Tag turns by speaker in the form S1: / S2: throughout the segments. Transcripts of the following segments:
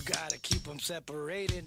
S1: Gotta keep them separated.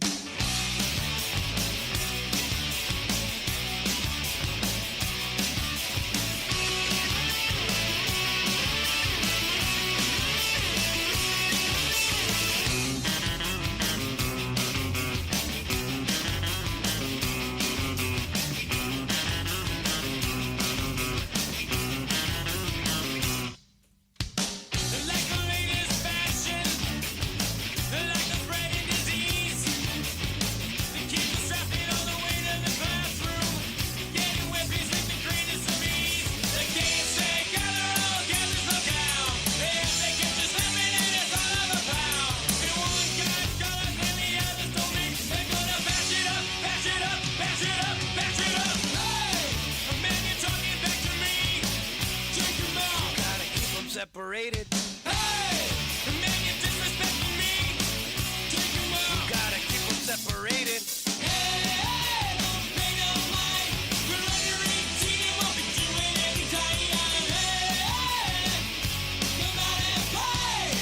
S1: Separated. Hey! The man you disrespecting me. Take him out. You gotta keep them separated. Hey, hey, don't pay no mind. We're under 18 and won't be doing any time. Hey, hey, come out and play.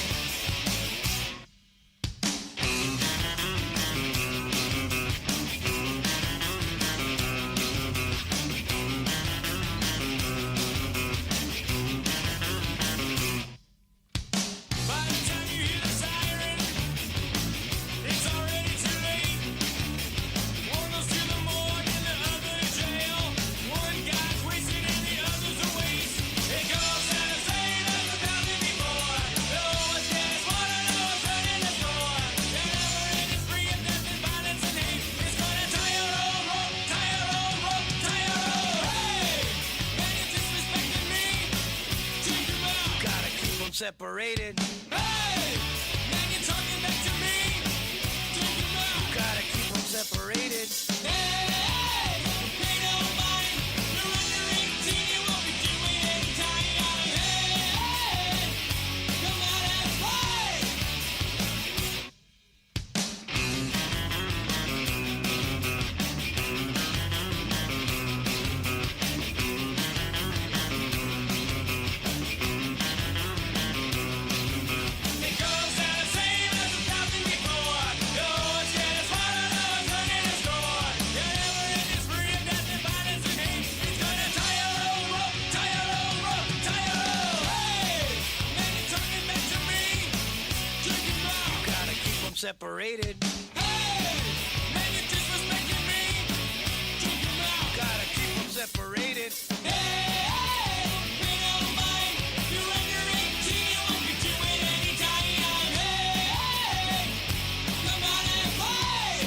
S1: Separated. Hey! Man, you're talking back to me. Take him out. You gotta keep them separated. Hey! Hey! Pay no mind. You're under 18. You won't be doing any time. Hey! Hey! Come out and play. Separated. Hey! Man, you're disrespecting me. Take him out. Gotta keep them separated. Hey! Hey! Pay no mind. You're under 18. You won't be doing any time. Hey! Hey! Come out and play.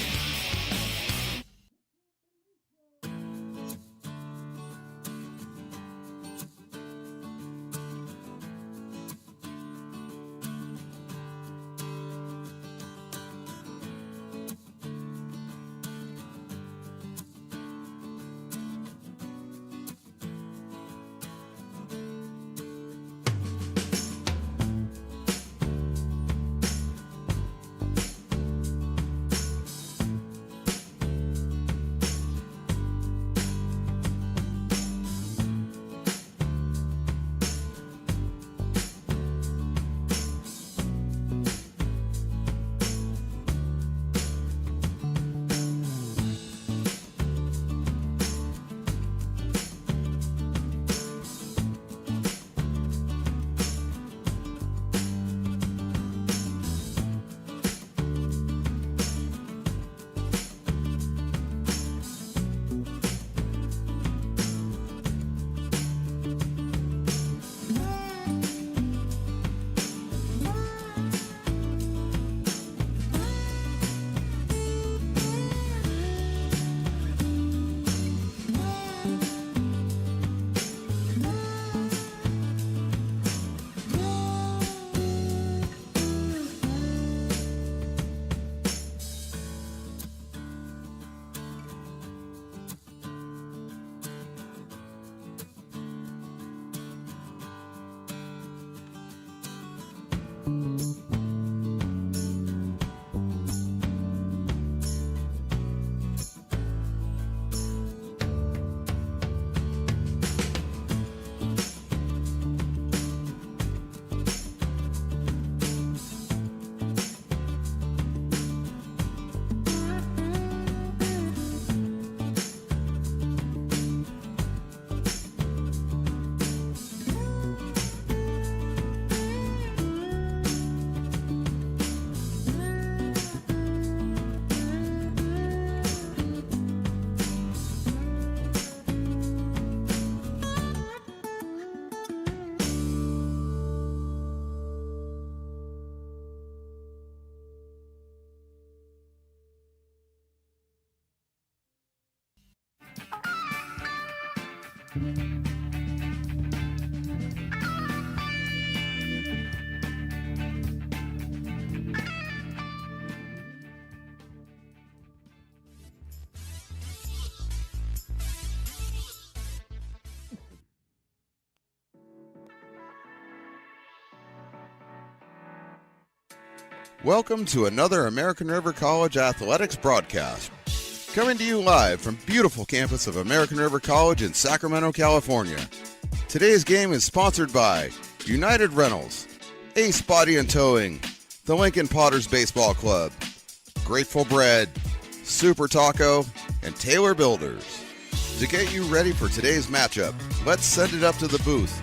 S2: Welcome to another American River College Athletics broadcast. Coming to you live from beautiful campus of American River College in Sacramento, California. Today's game is sponsored by United Rentals, Ace Body and Towing, the Lincoln Potters Baseball Club, Grateful Bread, Super Taco, and Taylor Builders. To get you ready for today's matchup, let's send it up to the booth.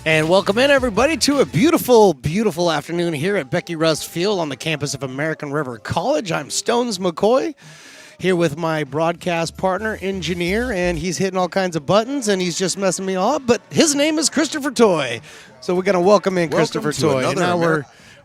S3: And welcome in, everybody, to a beautiful, beautiful afternoon here at Becky Rust Field on the campus of American River College. I'm Stones McCoy, here with my broadcast partner, engineer, and he's hitting all kinds of buttons, and he's just messing me up, but his name is Christopher Toy. So we're going to welcome in Christopher Toy. And now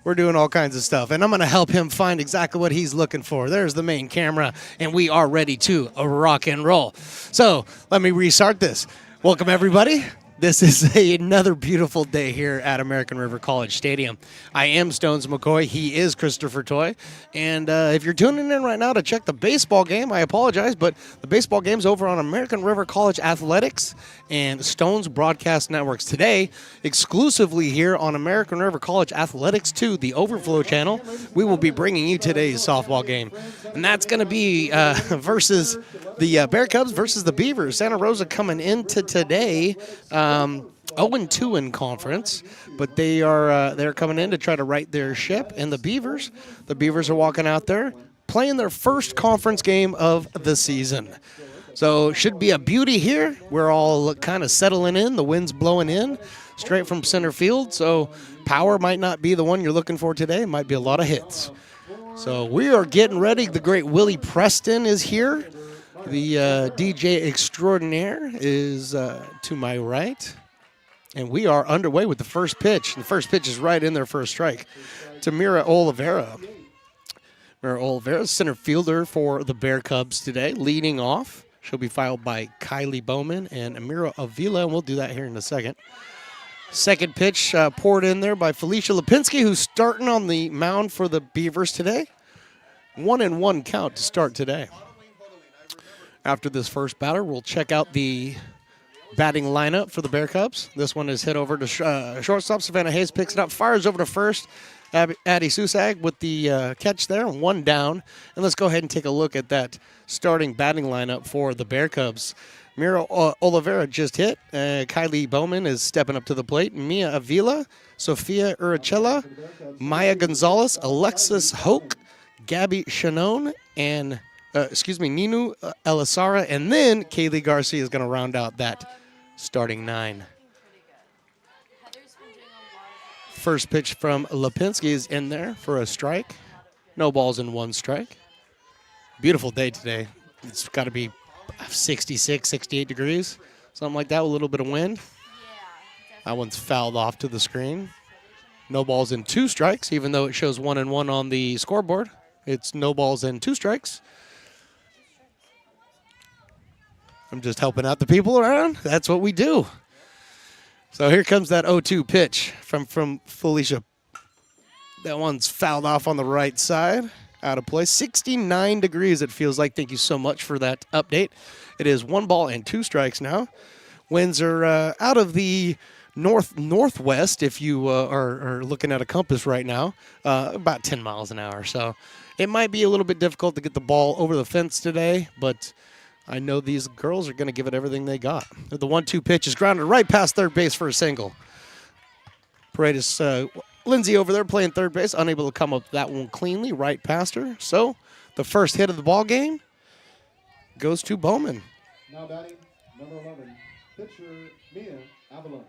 S3: we're doing all kinds of stuff, and I'm going to help him find exactly what he's looking for. There's the main camera, and we are ready to rock and roll. So let me restart this. Welcome, everybody. This is another beautiful day here at American River College Stadium. I am Stones McCoy. He is Christopher Toy. And if you're tuning in right now to check the baseball game, I apologize, but the baseball game's over on American River College Athletics and Stones Broadcast Networks. Today, exclusively here on American River College Athletics 2, the Overflow channel, we will be bringing you today's softball game. And that's going to be versus the Bear Cubs versus the Beavers. Santa Rosa coming into today 0-2 in conference, but they're coming in to try to right their ship. And the Beavers are walking out there playing their first conference game of the season. So should be a beauty here. We're all kind of settling in. The wind's blowing in straight from center field. So power might not be the one you're looking for today. It might be a lot of hits. So we are getting ready. The great Willie Preston is here. The DJ extraordinaire is to my right. And we are underway with the first pitch. The first pitch is right in their first strike to Mira Oliveira. Mira Oliveira, center fielder for the Bear Cubs today, leading off. She'll be followed by Kylie Bowman and Amira Avila, and we'll do that here in a second. Second pitch poured in there by Felicia Lipinski, who's starting on the mound for the Beavers today. 1-1 count to start today. After this first batter, we'll check out the batting lineup for the Bear Cubs. This one is hit over to shortstop. Savannah Hayes picks it up, fires over to first. Addie Susag with the catch there, one down. And let's go ahead and take a look at that starting batting lineup for the Bear Cubs. Mira Oliveira just hit. Kylie Bowman is stepping up to the plate. Mia Avila, Sofia Urachella, Maya Gonzalez, Alexis Hoke, Gabby Shannon, and Ninu Elisara, and then Kaylee Garcia is going to round out that starting nine. First pitch from Lipinski is in there for a strike. No balls and one strike. Beautiful day today. It's got to be 66, 68 degrees, something like that with a little bit of wind. That one's fouled off to the screen. No balls and two strikes, even though it shows 1-1 on the scoreboard. It's no balls and two strikes. I'm just helping out the people around. That's what we do. So here comes that 0-2 pitch from Felicia. That one's fouled off on the right side. Out of play. 69 degrees it feels like. Thank you so much for that update. It is 1 ball and 2 strikes now. Winds are out of the northwest if you are looking at a compass right now. About 10 miles an hour. So it might be a little bit difficult to get the ball over the fence today, but I know these girls are going to give it everything they got. The 1-2 pitch is grounded right past third base for a single. Paredes, Lindsay over there playing third base, unable to come up that one cleanly, right past her. So the first hit of the ball game goes to Bowman.
S4: Now batting, number 11, pitcher Mia Avila.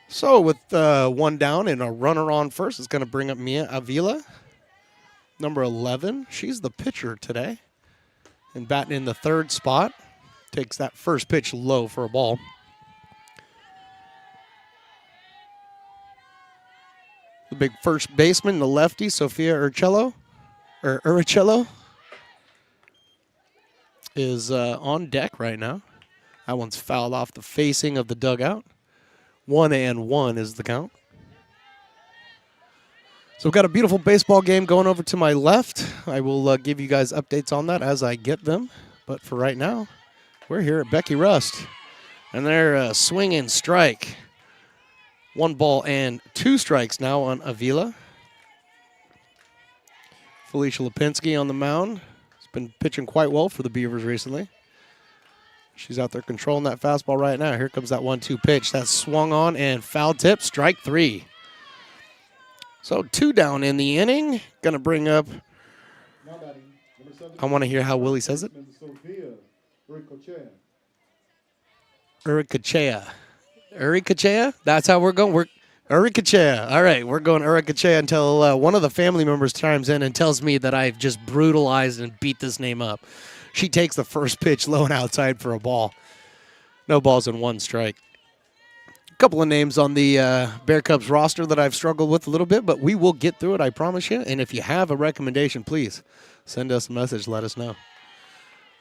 S3: So with one down and a runner on first, it's going to bring up Mia Avila. Number 11, she's the pitcher today. And batting in the third spot, takes that first pitch low for a ball. The big first baseman, the lefty, Sofia Urachello. is on deck right now. That one's fouled off the facing of the dugout. 1-1 is the count. So we've got a beautiful baseball game going over to my left. I will give you guys updates on that as I get them. But for right now, we're here at Becky Rust. And they're swinging strike. 1 ball and 2 strikes now on Avila. Felicia Lipinski on the mound. Has been pitching quite well for the Beavers recently. She's out there controlling that fastball right now. Here comes that 1-2 pitch. That's swung on and foul tip, strike 3. So 2 down in the inning. Gonna bring up, I want to hear how Willie says it. Uricachea? That's how we're going. Uricachea. All right, we're going Uricachea until one of the family members chimes in and tells me that I've just brutalized and beat this name up. She takes the first pitch low and outside for a ball. No balls and 1 strike. A couple of names on the Bear Cubs roster that I've struggled with a little bit, but we will get through it, I promise you. And if you have a recommendation, please send us a message. Let us know.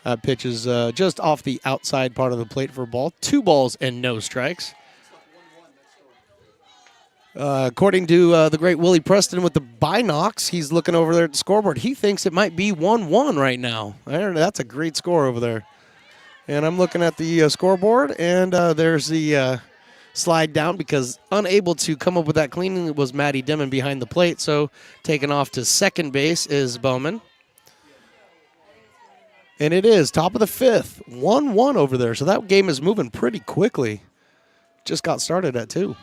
S3: That pitch is just off the outside part of the plate for a ball. 2 balls and no strikes. According to the great Willie Preston with the binocs, he's looking over there at the scoreboard. He thinks it might be 1-1 right now. That's a great score over there. And I'm looking at the scoreboard, and there's the slide down because unable to come up with that cleaning was Maddie Dimon behind the plate. So taken off to second base is Bowman. And it is top of the 5th, 1-1 over there. So that game is moving pretty quickly. Just got started at 2.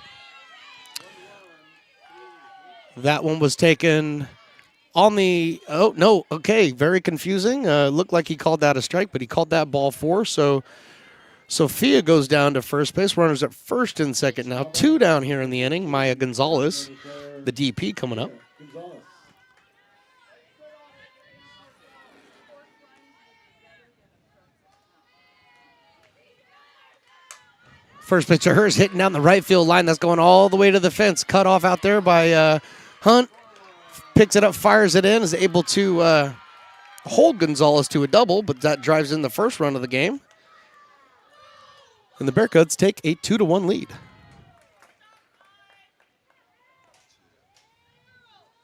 S3: That one was taken on the, oh, no, okay, very confusing. Looked like he called that a strike, but he called that ball 4. So Sophia goes down to first base. Runners at first and second now. 2 down here in the inning. Maya Gonzalez, the DP, coming up. First pitch of hers hitting down the right field line. That's going all the way to the fence. Cut off out there by Hunt. Picks it up, fires it in, is able to hold Gonzalez to a double, but that drives in the first run of the game. And the Bearcats take a 2-1 lead.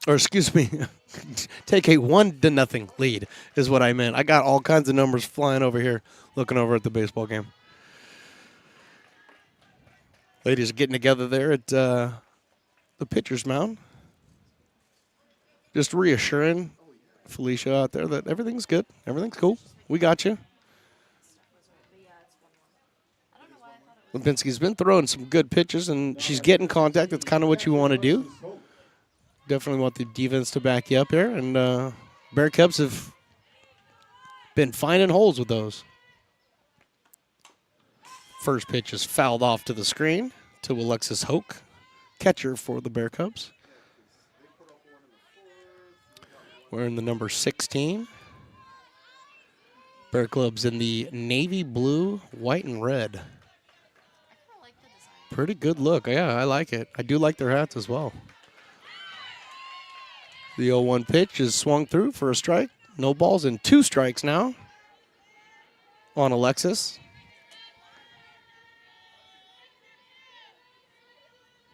S3: Or excuse me, take a 1-0 lead is what I meant. I got all kinds of numbers flying over here looking over at the baseball game. Ladies are getting together there at the pitcher's mound. Just reassuring Felicia out there that everything's good. Everything's cool. We got you. Lipinski's been throwing some good pitches, and she's getting contact. That's kind of what you want to do. Definitely want the defense to back you up here. And Bear Cubs have been finding holes with those. First pitch is fouled off to the screen to Alexis Hoke, catcher for the Bear Cubs. Wearing the number 16. Bear Club's in the navy blue, white, and red. Pretty good look. Yeah, I like it. I do like their hats as well. The 0-1 pitch is swung through for a strike. No balls and 2 strikes now on Alexis.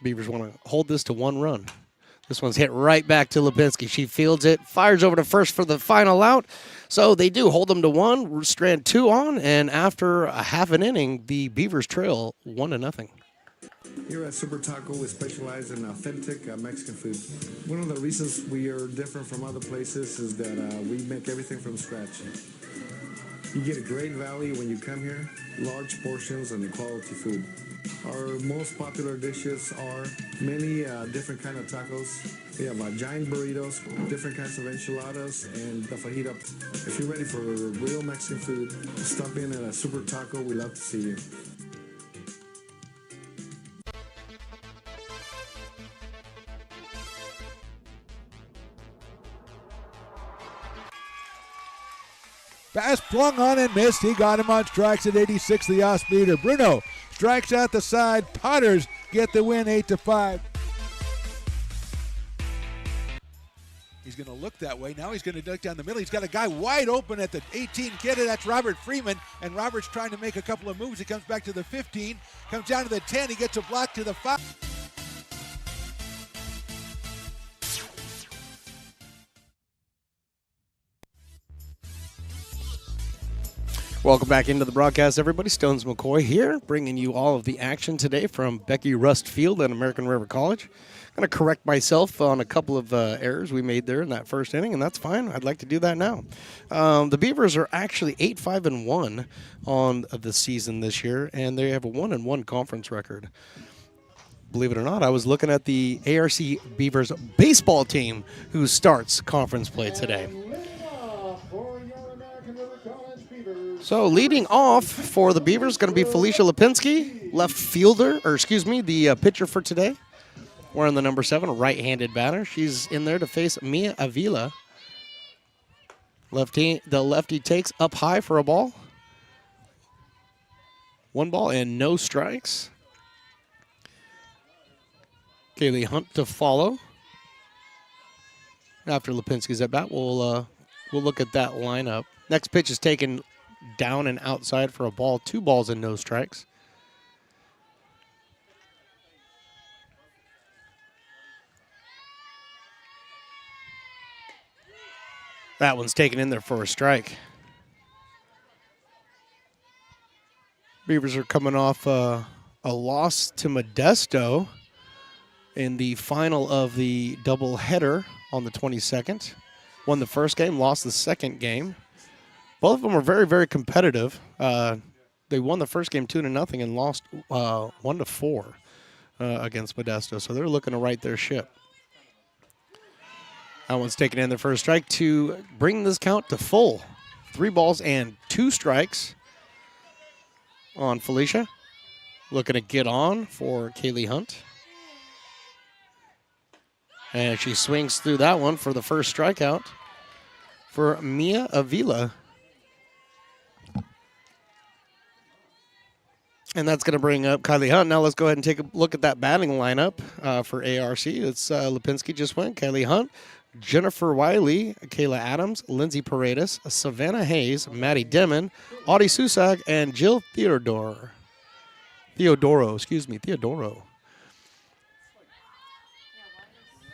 S3: Beavers want to hold this to 1 run. This one's hit right back to Lipinski. She fields it, fires over to first for the final out. So they do hold them to 1, strand 2 on, and after a half an inning, the Beavers trail 1-0.
S5: Here at Super Taco, we specialize in authentic Mexican food. One of the reasons we are different from other places is that we make everything from scratch. You get a great value when you come here, large portions and quality food. Our most popular dishes are many different kind of tacos. We have giant burritos, different kinds of enchiladas, and the fajita. If you're ready for real Mexican food, stop in at a Super Taco. We love to see you.
S6: Pass flung on and missed. He got him on strikes at 86, the off-speeder. Bruno strikes out the side. Potters get the win 8-5. he's going to look that way. Now he's going to duck down the middle. He's got a guy wide open at the 18 kid, and that's Robert Freeman. And Robert's trying to make a couple of moves. He comes back to the 15, comes down to the 10. He gets a block to the 5.
S3: Welcome back into the broadcast, everybody. Stones McCoy here, bringing you all of the action today from Becky Rust Field at American River College. I'm going to correct myself on a couple of errors we made there in that first inning, and that's fine. I'd like to do that now. The Beavers are actually 8-5-1 on the season this year, and they have a 1-1 conference record. Believe it or not, I was looking at the ARC Beavers baseball team who starts conference play today. So leading off for the Beavers is going to be Felicia Lipinski, left fielder, the pitcher for today. Wearing the number 7, a right-handed batter. She's in there to face Mia Avila. The lefty takes up high for a ball. 1 ball and no strikes. Kaylee Hunt to follow. After Lipinski's at bat, we'll look at that lineup. Next pitch is taken down and outside for a ball. 2 balls and no strikes. That one's taken in there for a strike. Beavers are coming off a loss to Modesto in the final of the doubleheader on the 22nd. Won the first game, lost the second game. Both of them were very, very competitive. They won the first game 2-0 and lost 1-4 against Modesto. So they're looking to right their ship. That one's taken in there for a strike to bring this count to full. 3 balls and 2 strikes on Felicia. Looking to get on for Kaylee Hunt. And she swings through that one for the first strikeout for Mia Avila. And that's going to bring up Kylie Hunt. Now let's go ahead and take a look at that batting lineup for ARC. It's Lipinski just went, Kylie Hunt, Jennifer Wiley, Kayla Adams, Lindsay Paredes, Savannah Hayes, Maddie Demon, Audie Susag, and Jill Theodoro.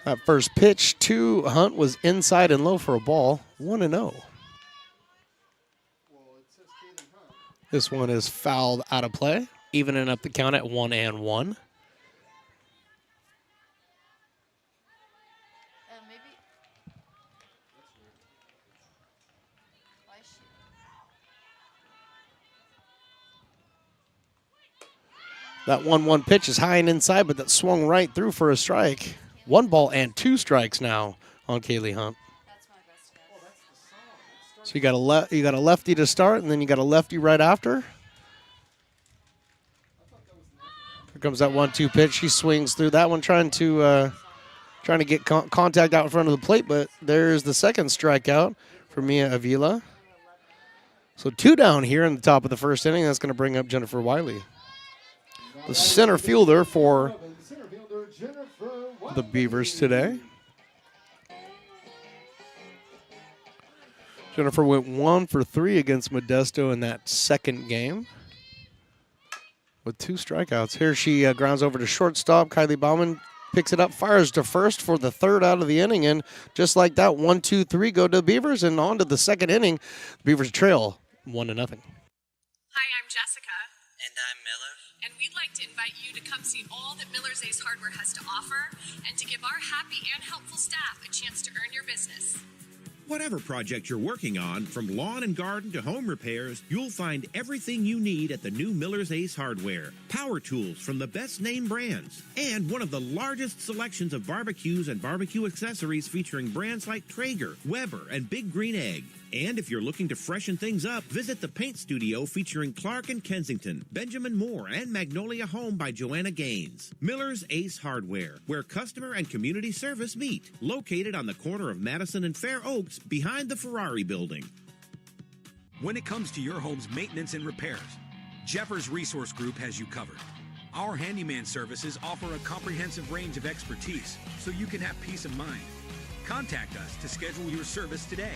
S3: That first pitch to Hunt was inside and low for a ball, 1-0. This one is fouled out of play, evening up the count at 1-1. That 1-1 pitch is high and inside, but that swung right through for a strike. 1 ball and 2 strikes now on Kaylee Hunt. So you got a lefty to start, and then you got a lefty right after. Here comes that 1-2 pitch. She swings through that one, trying to get contact out in front of the plate, but there's the second strikeout for Mia Avila. So 2 down here in the top of the first inning. That's going to bring up Jennifer Wiley, the center fielder for the Beavers today. Jennifer went 1 for 3 against Modesto in that second game with 2 strikeouts. Here she grounds over to shortstop. Kylie Bauman picks it up, fires to first for the 3rd out of the inning, and just like that, 1-2-3 go to the Beavers, and on to the second inning. The Beavers trail 1-0.
S7: Hi, I'm Jessica.
S8: And I'm Miller.
S7: And we'd like to invite you to come see all that Miller's Ace Hardware has to offer and to give our happy and helpful staff a chance to earn your business.
S9: Whatever project you're working on, from lawn and garden to home repairs, you'll find everything you need at the new Miller's Ace Hardware. Power tools from the best name brands, and one of the largest selections of barbecues and barbecue accessories featuring brands like Traeger, Weber, and Big Green Egg. And if you're looking to freshen things up, visit the paint studio featuring Clark and Kensington, Benjamin Moore, and Magnolia Home by Joanna Gaines. Miller's Ace Hardware, where customer and community service meet. Located on the corner of Madison and Fair Oaks, behind the Ferrari building.
S10: When it comes to your home's maintenance and repairs, Jeffers Resource Group has you covered. Our handyman services offer a comprehensive range of expertise, so you can have peace of mind. Contact us to schedule your service today.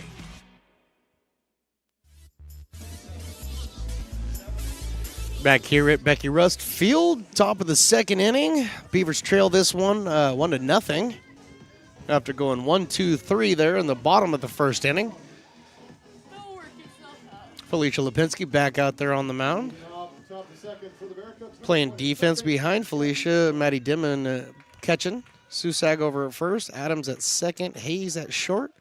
S3: Back here at Becky Rust Field, top of the second inning. Beavers trail this one 1-0 after going 1-2-3 there in the bottom of the first inning. Felicia Lipinski back out there on the mound. Playing defense behind Felicia. Maddie Dimon catching. Susag over at first. Adams at second. Hayes at short.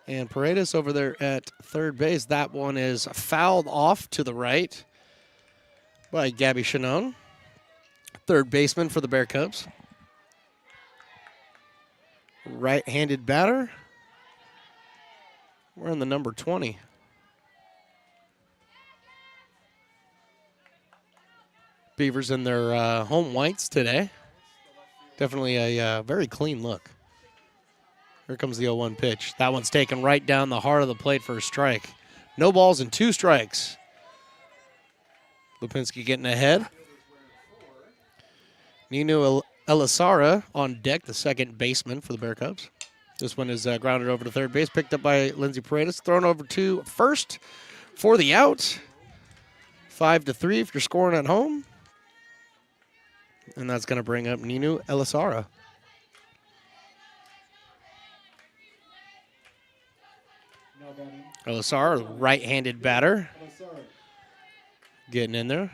S3: And Paredes over there at third base. That one is fouled off to the right by Gabby Chanone, third baseman for the Bear Cubs. Right-handed batter. We're in the number 20. Beavers in their home whites today. Definitely a very clean look. Here comes the 0-1 pitch. That one's taken right down the heart of the plate for a strike. No balls and 2 strikes. Lipinski getting ahead. Nino Elisara on deck, the second baseman for the Bear Cubs. This one is grounded over to third base, picked up by Lindsay Paredes, thrown over to first for the out. 5-3 if you're scoring at home. And that's going to bring up Nino Elisara. Elisara, right-handed batter. Getting in there. A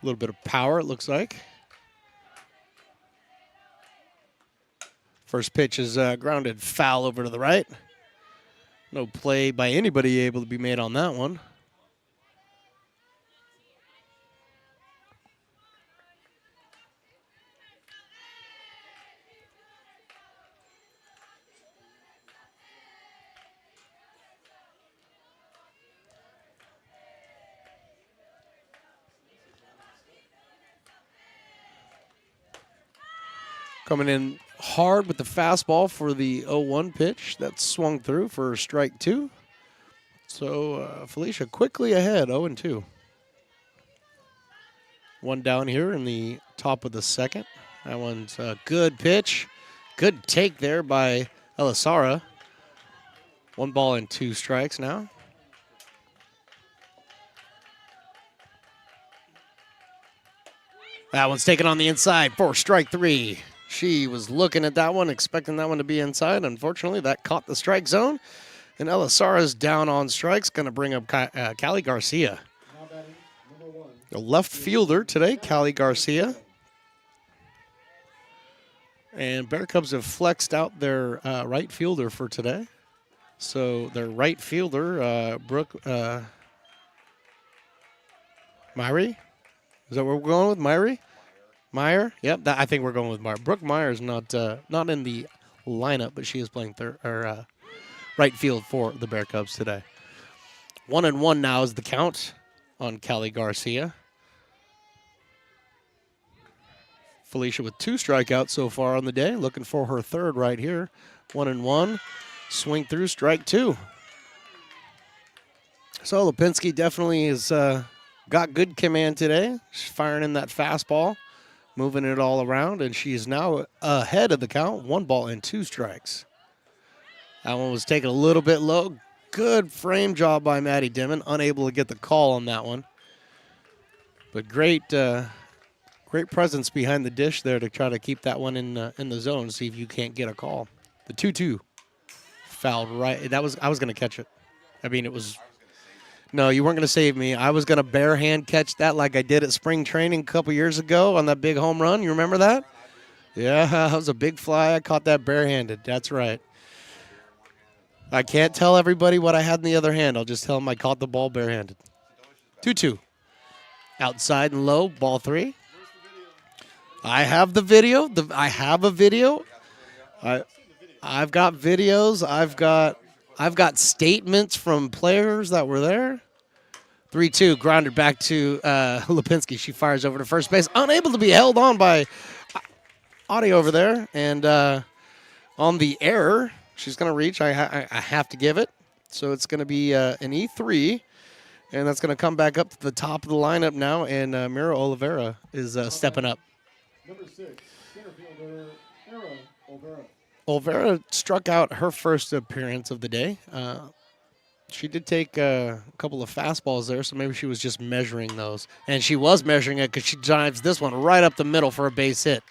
S3: little bit of power, it looks like. First pitch is grounded foul over to the right. No play by anybody able to be made on that one. Coming in hard with the fastball for the 0-1 pitch. That's swung through for strike 2. So Felicia quickly ahead, 0-2. One down here in the top of the second. That one's a good pitch. Good take there by Elisara. 1 ball and 2 strikes now. That one's taken on the inside for strike 3. She was looking at that one, expecting that one to be inside. Unfortunately, that caught the strike zone. And Elisara's down on strikes, going to bring up Callie Garcia. The left fielder today, Callie Garcia. And Bear Cubs have flexed out their right fielder for today. So their right fielder, Brooke Myrie. Is that where we're going with Myrie? Meyer? Yep, I think we're going with Meyer. Brooke Meyer is not in the lineup, but she is playing right field for the Bear Cubs today. 1-1 now is the count on Callie Garcia. Felicia with 2 strikeouts so far on the day, looking for her third right here. 1-1, swing through, strike 2. So Lipinski definitely has got good command today. She's firing in that fastball, moving it all around, and she is now ahead of the count. 1 ball and 2 strikes. That one was taken a little bit low. Good frame job by Maddie Dimon. Unable to get the call on that one. But great presence behind the dish there to try to keep that one in the zone, see if you can't get a call. The 2-2 fouled right. I was going to catch it. I mean, it was... No, you weren't going to save me. I was going to bare hand catch that like I did at spring training a couple years ago on that big home run. You remember that? Yeah, that was a big fly. I caught that barehanded. That's right. I can't tell everybody what I had in the other hand. I'll just tell them I caught the ball barehanded. 2-2. Outside and low, ball 3. I have the video. I have a video. I've got videos. I've got statements from players that were there. 3-2, grounded back to Lipinski. She fires over to first base. Unable to be held on by Audie over there. And on the error, she's going to reach. I have to give it. So it's going to be an E3. And that's going to come back up to the top of the lineup now. And Mira Oliveira is stepping up.
S4: Number 6, center fielder, Era Olvera.
S3: Olvera struck out her first appearance of the day. She did take a couple of fastballs there, so maybe she was just measuring those. And she was measuring it because she drives this one right up the middle for a base hit.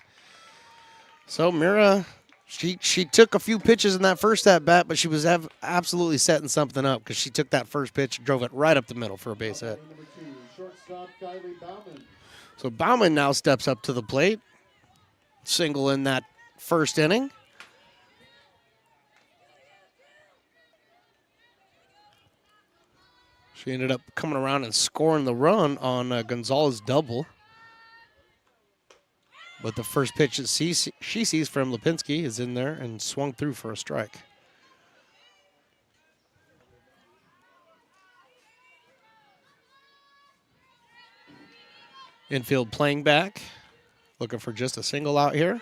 S3: So Mira, she took a few pitches in that first at-bat, but she was absolutely setting something up because she took that first pitch and drove it right up the middle for a base hit. So Bauman now steps up to the plate. Single in that first inning. She ended up coming around and scoring the run on Gonzalez's double. But the first pitch that she sees from Lipinski is in there and swung through for a strike. Infield playing back. Looking for just a single out here.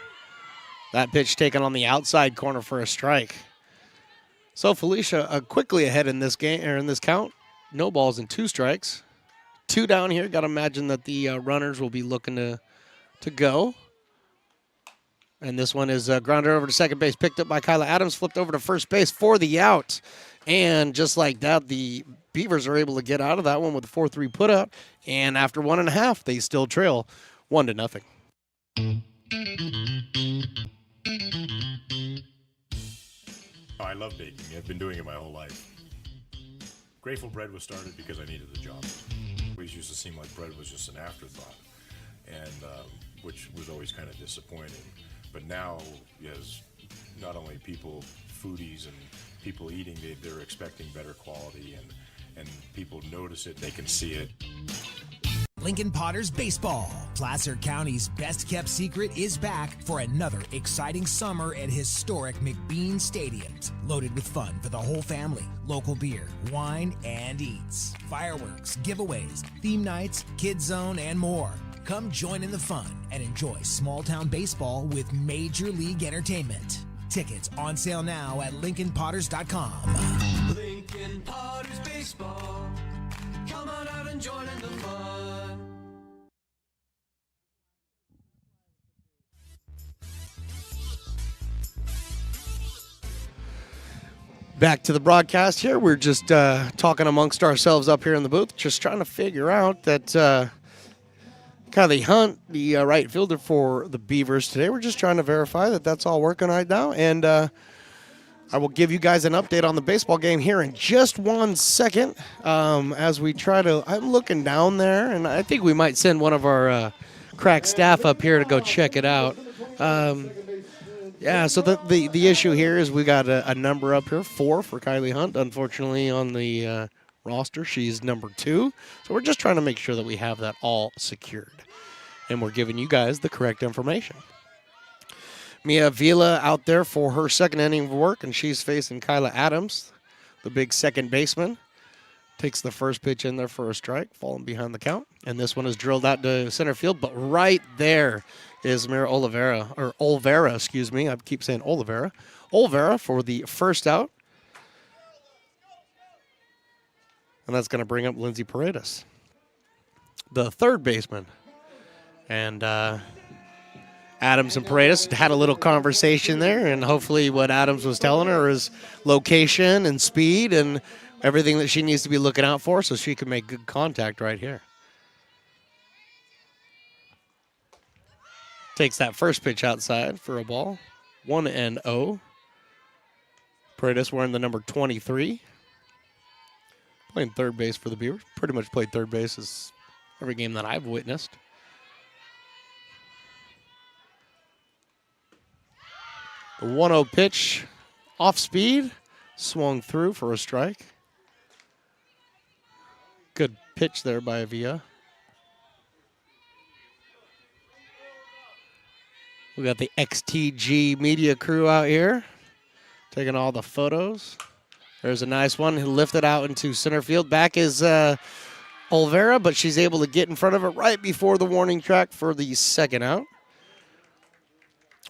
S3: That pitch taken on the outside corner for a strike. So Felicia quickly ahead in this game or in this count. No balls and 2 strikes. 2 down here. Got to imagine that the runners will be looking to go. And this one is grounded over to second base, picked up by Kyla Adams, flipped over to first base for the out. And just like that, the Beavers are able to get out of that one with a 4-3 putout. And after 1.5, they still trail 1-0.
S8: I love baking. I've been doing it my whole life. Grateful Bread was started because I needed the job. It always used to seem like bread was just an afterthought, and which was always kind of disappointing. But now, as not only people, foodies and people eating, they're expecting better quality, and people notice it, they can see it.
S11: Lincoln Potters Baseball. Placer County's best-kept secret is back for another exciting summer at historic McBean Stadiums. Loaded with fun for the whole family, local beer, wine, and eats. Fireworks, giveaways, theme nights, kids zone, and more. Come join in the fun and enjoy small-town baseball with Major League Entertainment. Tickets on sale now at LincolnPotters.com.
S1: Lincoln Potters Baseball. Come on out and join in the fun.
S3: Back to the broadcast here. We're just talking amongst ourselves up here in the booth, just trying to figure out that Kylie Hunt, the right fielder for the Beavers today, we're just trying to verify that that's all working right now. And I will give you guys an update on the baseball game here in just 1 second as we try to, I'm looking down there, and I think we might send one of our crack staff up here to go check it out. Yeah, so the issue here is we got a number up here, 4 for Kylie Hunt. Unfortunately, on the roster, she's number 2. So we're just trying to make sure that we have that all secured. And we're giving you guys the correct information. Mia Vila out there for her second inning of work, and she's facing Kyla Adams, the big second baseman. Takes the first pitch in there for a strike, falling behind the count. And this one is drilled out to center field, but right there is Mira Olvera, excuse me. I keep saying Olvera. Olvera for the first out. And that's going to bring up Lindsay Paredes, the third baseman. And Adams and Paredes had a little conversation there, and hopefully what Adams was telling her is location and speed and everything that she needs to be looking out for so she can make good contact right here. Takes that first pitch outside for a ball. 1-0. Paredes wearing the number 23. Playing third base for the Beavers. Pretty much played third base as every game that I've witnessed. The 1-0 pitch, off speed, swung through for a strike. Good pitch there by Avila. We got the XTG media crew out here taking all the photos. There's a nice one lifted out into center field. Back is Olvera, but she's able to get in front of it right before the warning track for the second out.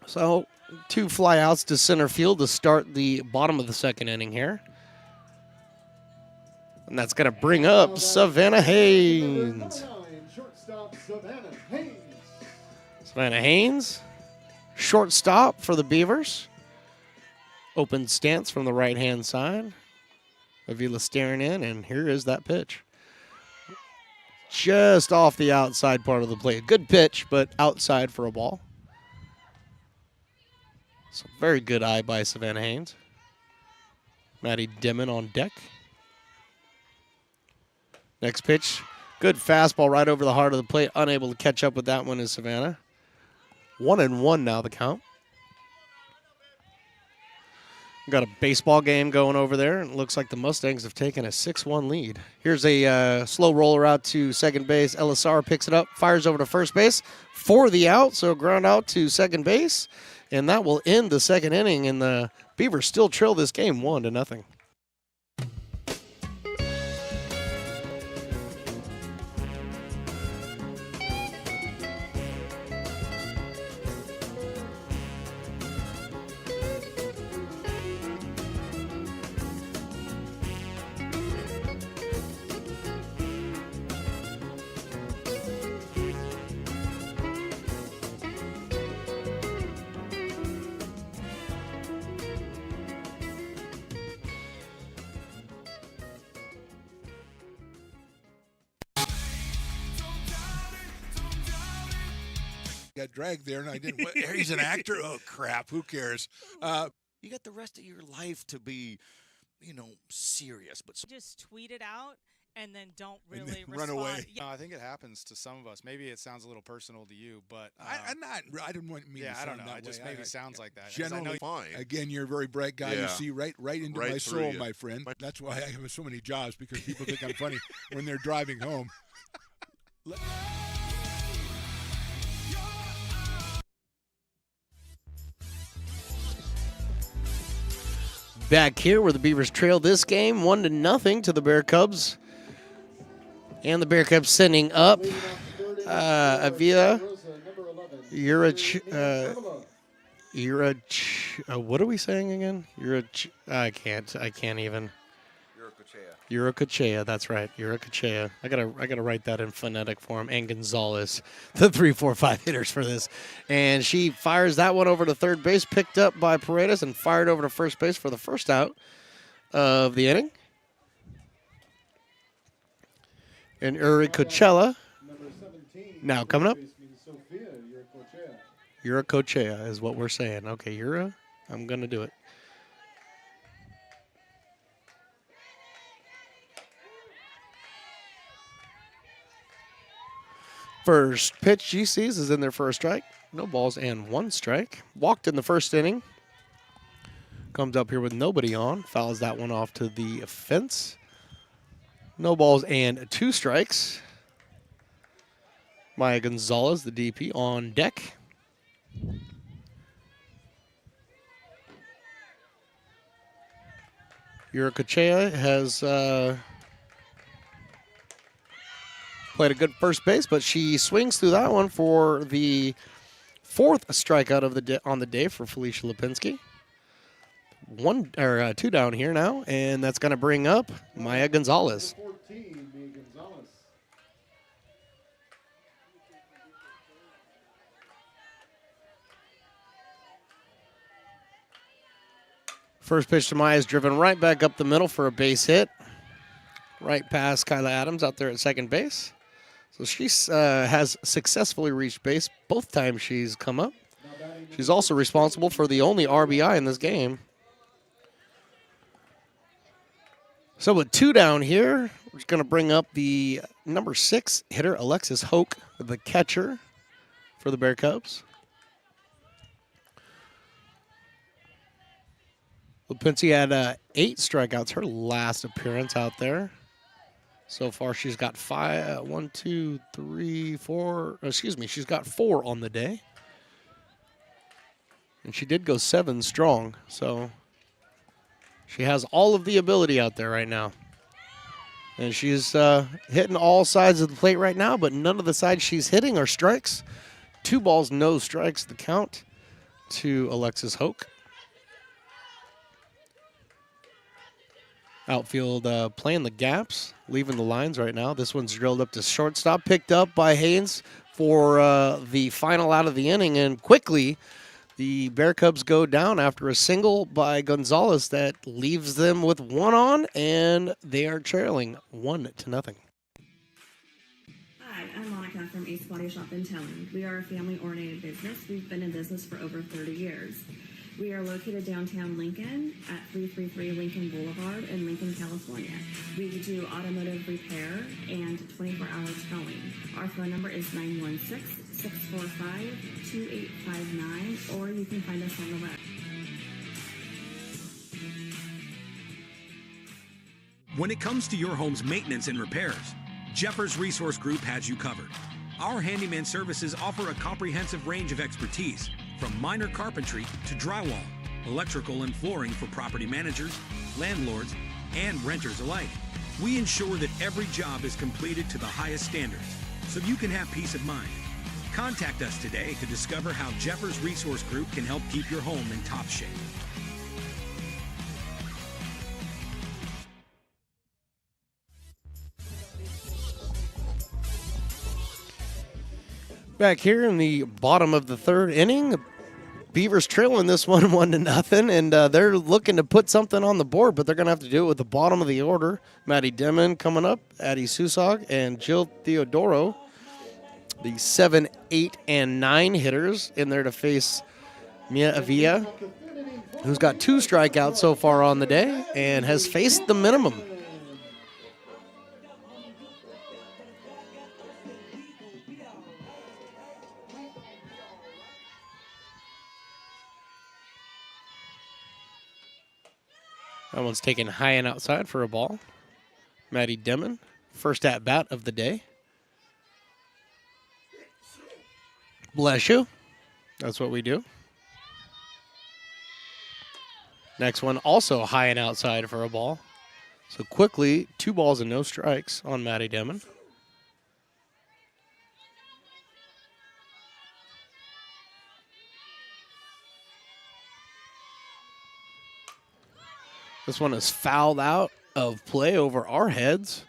S3: So 2 flyouts to center field to start the bottom of the second inning here. And that's going to bring up Savannah Haynes. Savannah Haynes, shortstop for the Beavers. Open stance from the right-hand side. Avila staring in, and here is that pitch. Just off the outside part of the plate. Good pitch, but outside for a ball. So very good eye by Savannah Haynes. Maddie Dimon on deck. Next pitch. Good fastball right over the heart of the plate. Unable to catch up with that one is Savannah. 1-1 now the count. Got a baseball game going over there, and it looks like the Mustangs have taken a 6-1 lead. Here's a slow roller out to second base. Elisar picks it up, fires over to first base for the out, so ground out to second base, and that will end the second inning, and the Beavers still trail this game 1-0.
S6: Got dragged there, and I didn't. He's an actor. Oh crap! Who cares?
S12: You got the rest of your life to be, serious. But
S13: just tweet it out and then don't
S6: And
S13: really
S6: then run away.
S14: I think it happens to some of us. Maybe it sounds a little personal to you, but
S6: I'm not. I didn't want me.
S14: Yeah,
S6: to
S14: I don't
S6: sound
S14: know.
S6: that
S14: It just
S6: way.
S14: maybe sounds like that. 'Cause I
S6: Generally,
S14: know
S2: fine.
S6: Again, you're a very bright guy.
S2: Yeah.
S6: You see right into
S2: Right
S6: my
S2: through
S6: soul,
S2: you.
S6: my friend. That's why I have so many jobs, because people think I'm funny when they're driving home.
S3: Back here where the Beavers trail this game 1-0 to the Bear Cubs. And the Bear Cubs sending up Avila, what are we saying again? I can't even. Uricochea, that's right. Uricochea. I gotta write that in phonetic form. And Gonzalez, the 3-4-5 hitters for this. And she fires that one over to third base, picked up by Paredes, and fired over to first base for the first out of the inning. And Uricochea now coming up. Uricochea is what we're saying. Okay, I'm gonna do it. First pitch she sees is in there for a strike. No balls and one strike. Walked in the first inning. Comes up here with nobody on. Fouls that one off to the fence. No balls and two strikes. Maya Gonzalez, the DP, on deck. Uricochea has played a good first base, but she swings through that one for the fourth strikeout of on the day for Felicia Lipinski. Two down here now, and that's going to bring up Maya Gonzalez. First pitch to Maya is driven right back up the middle for a base hit. Right past Kyla Adams out there at second base. So she has successfully reached base both times she's come up. She's also responsible for the only RBI in this game. So with two down here, we're going to bring up the number 6 hitter, Alexis Hoke, the catcher for the Bear Cubs. Lipinski had 8 strikeouts, her last appearance out there. So far, she's got 5, 1, 2, 3, 4. Excuse me, she's got 4 on the day. And she did go 7 strong, so she has all of the ability out there right now. And she's hitting all sides of the plate right now, but none of the sides she's hitting are strikes. 2 balls, no strikes, the count to Alexis Hoke. Outfield playing the gaps, leaving the lines right now. This one's drilled up to shortstop, picked up by Haynes for the final out of the inning. And quickly, The Bear Cubs go down after a single by Gonzalez that leaves them with one on, and they are trailing 1-0.
S15: Hi, I'm Monica from Ace Body Shop in Towne. We are a family-oriented business. We've been in business for over 30 years. We are located downtown Lincoln at 333 Lincoln Boulevard in Lincoln, California. We do automotive repair and 24-hour towing. Our phone number is 916-645-2859, or you can find us on the web.
S10: When it comes to your home's maintenance and repairs, Jeffers Resource Group has you covered. Our handyman services offer a comprehensive range of expertise, from minor carpentry to drywall, electrical and flooring for property managers, landlords, and renters alike. We ensure that every job is completed to the highest standards, so you can have peace of mind. Contact us today to discover how Jeffers Resource Group can help keep your home in top shape.
S3: Back here in the bottom of the third inning, the Beavers trailing this one 1-0, and they're looking to put something on the board, but they're going to have to do it with the bottom of the order. Maddie Demon coming up, Addie Susog, and Jill Theodoro, the 7, 8, and 9 hitters in there to face Mia Avila, who's got 2 strikeouts so far on the day and has faced the minimum. That one's taken high and outside for a ball. Maddie Demon, first at bat of the day. Bless you. That's what we do. Next one also high and outside for a ball. So quickly, 2 balls and no strikes on Maddie Demon. This one is fouled out of play over our heads.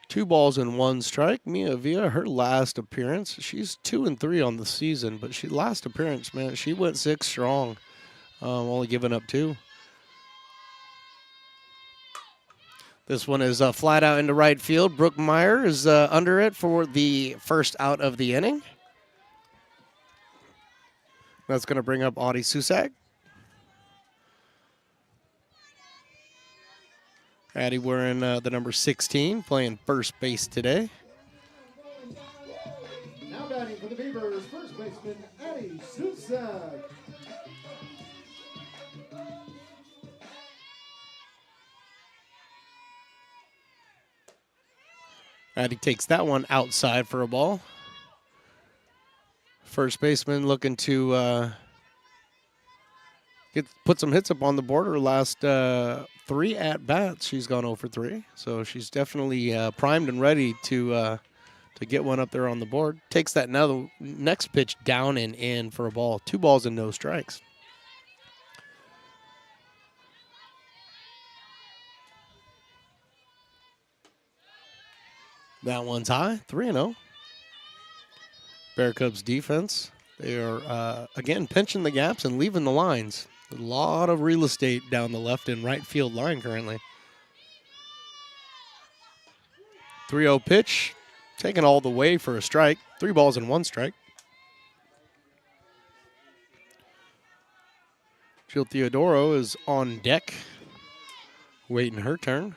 S3: 2 balls and 1 strike. Mia Avila, her last appearance. She's 2-3 on the season, but last appearance, man, she went 6 strong, only giving up 2. This one is flat out into right field. Brooke Meyer is under it for the first out of the inning. That's going to bring up Audie Susak. Addie wearing the number 16, playing first base today.
S4: Now batting for the Beavers, first baseman Addie Susak.
S3: Addie takes that one outside for a ball. First baseman looking to put some hits up on the board. Her last 3 at-bats, she's gone 0 for 3. So she's definitely primed and ready to get one up there on the board. Takes that now the next pitch down and in for a ball. 2 balls and no strikes. That one's high, 3-0. Bear Cubs defense, they are, again, pinching the gaps and leaving the lines. A lot of real estate down the left and right field line currently. 3-0 pitch, taken all the way for a strike. 3 balls and 1 strike. Jill Theodoro is on deck, waiting her turn.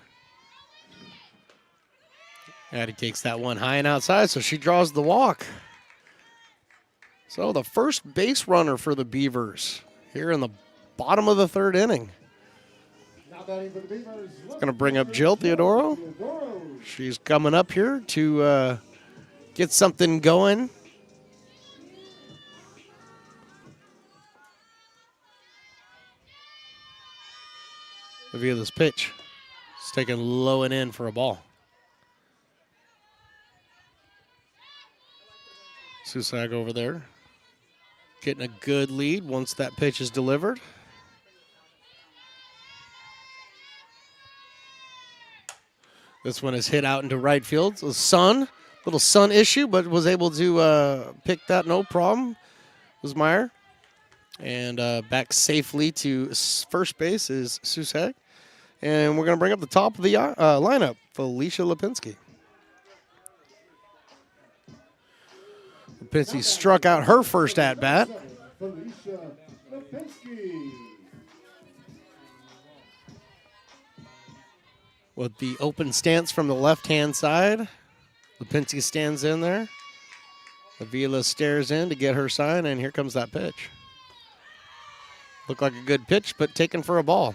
S3: Addie takes that one high and outside, so she draws the walk. So the first base runner for the Beavers here in the bottom of the third inning.
S4: Now batting for the Beavers.
S3: It's going to bring up Jill Theodoro. She's coming up here to get something going. Avila's pitch. It's taken low and in for a ball. Susag over there. Getting a good lead once that pitch is delivered. This one is hit out into right field. So little sun issue, but was able to pick that no problem. Was Meyer. And back safely to first base is Susek. And we're going to bring up the top of the lineup, Felicia Lipinski. Lipinski struck out her first at-bat.
S4: Felicia Lipinski.
S3: With the open stance from the left-hand side. Lipinski stands in there. Avila stares in to get her sign, and here comes that pitch. Looked like a good pitch, but taken for a ball.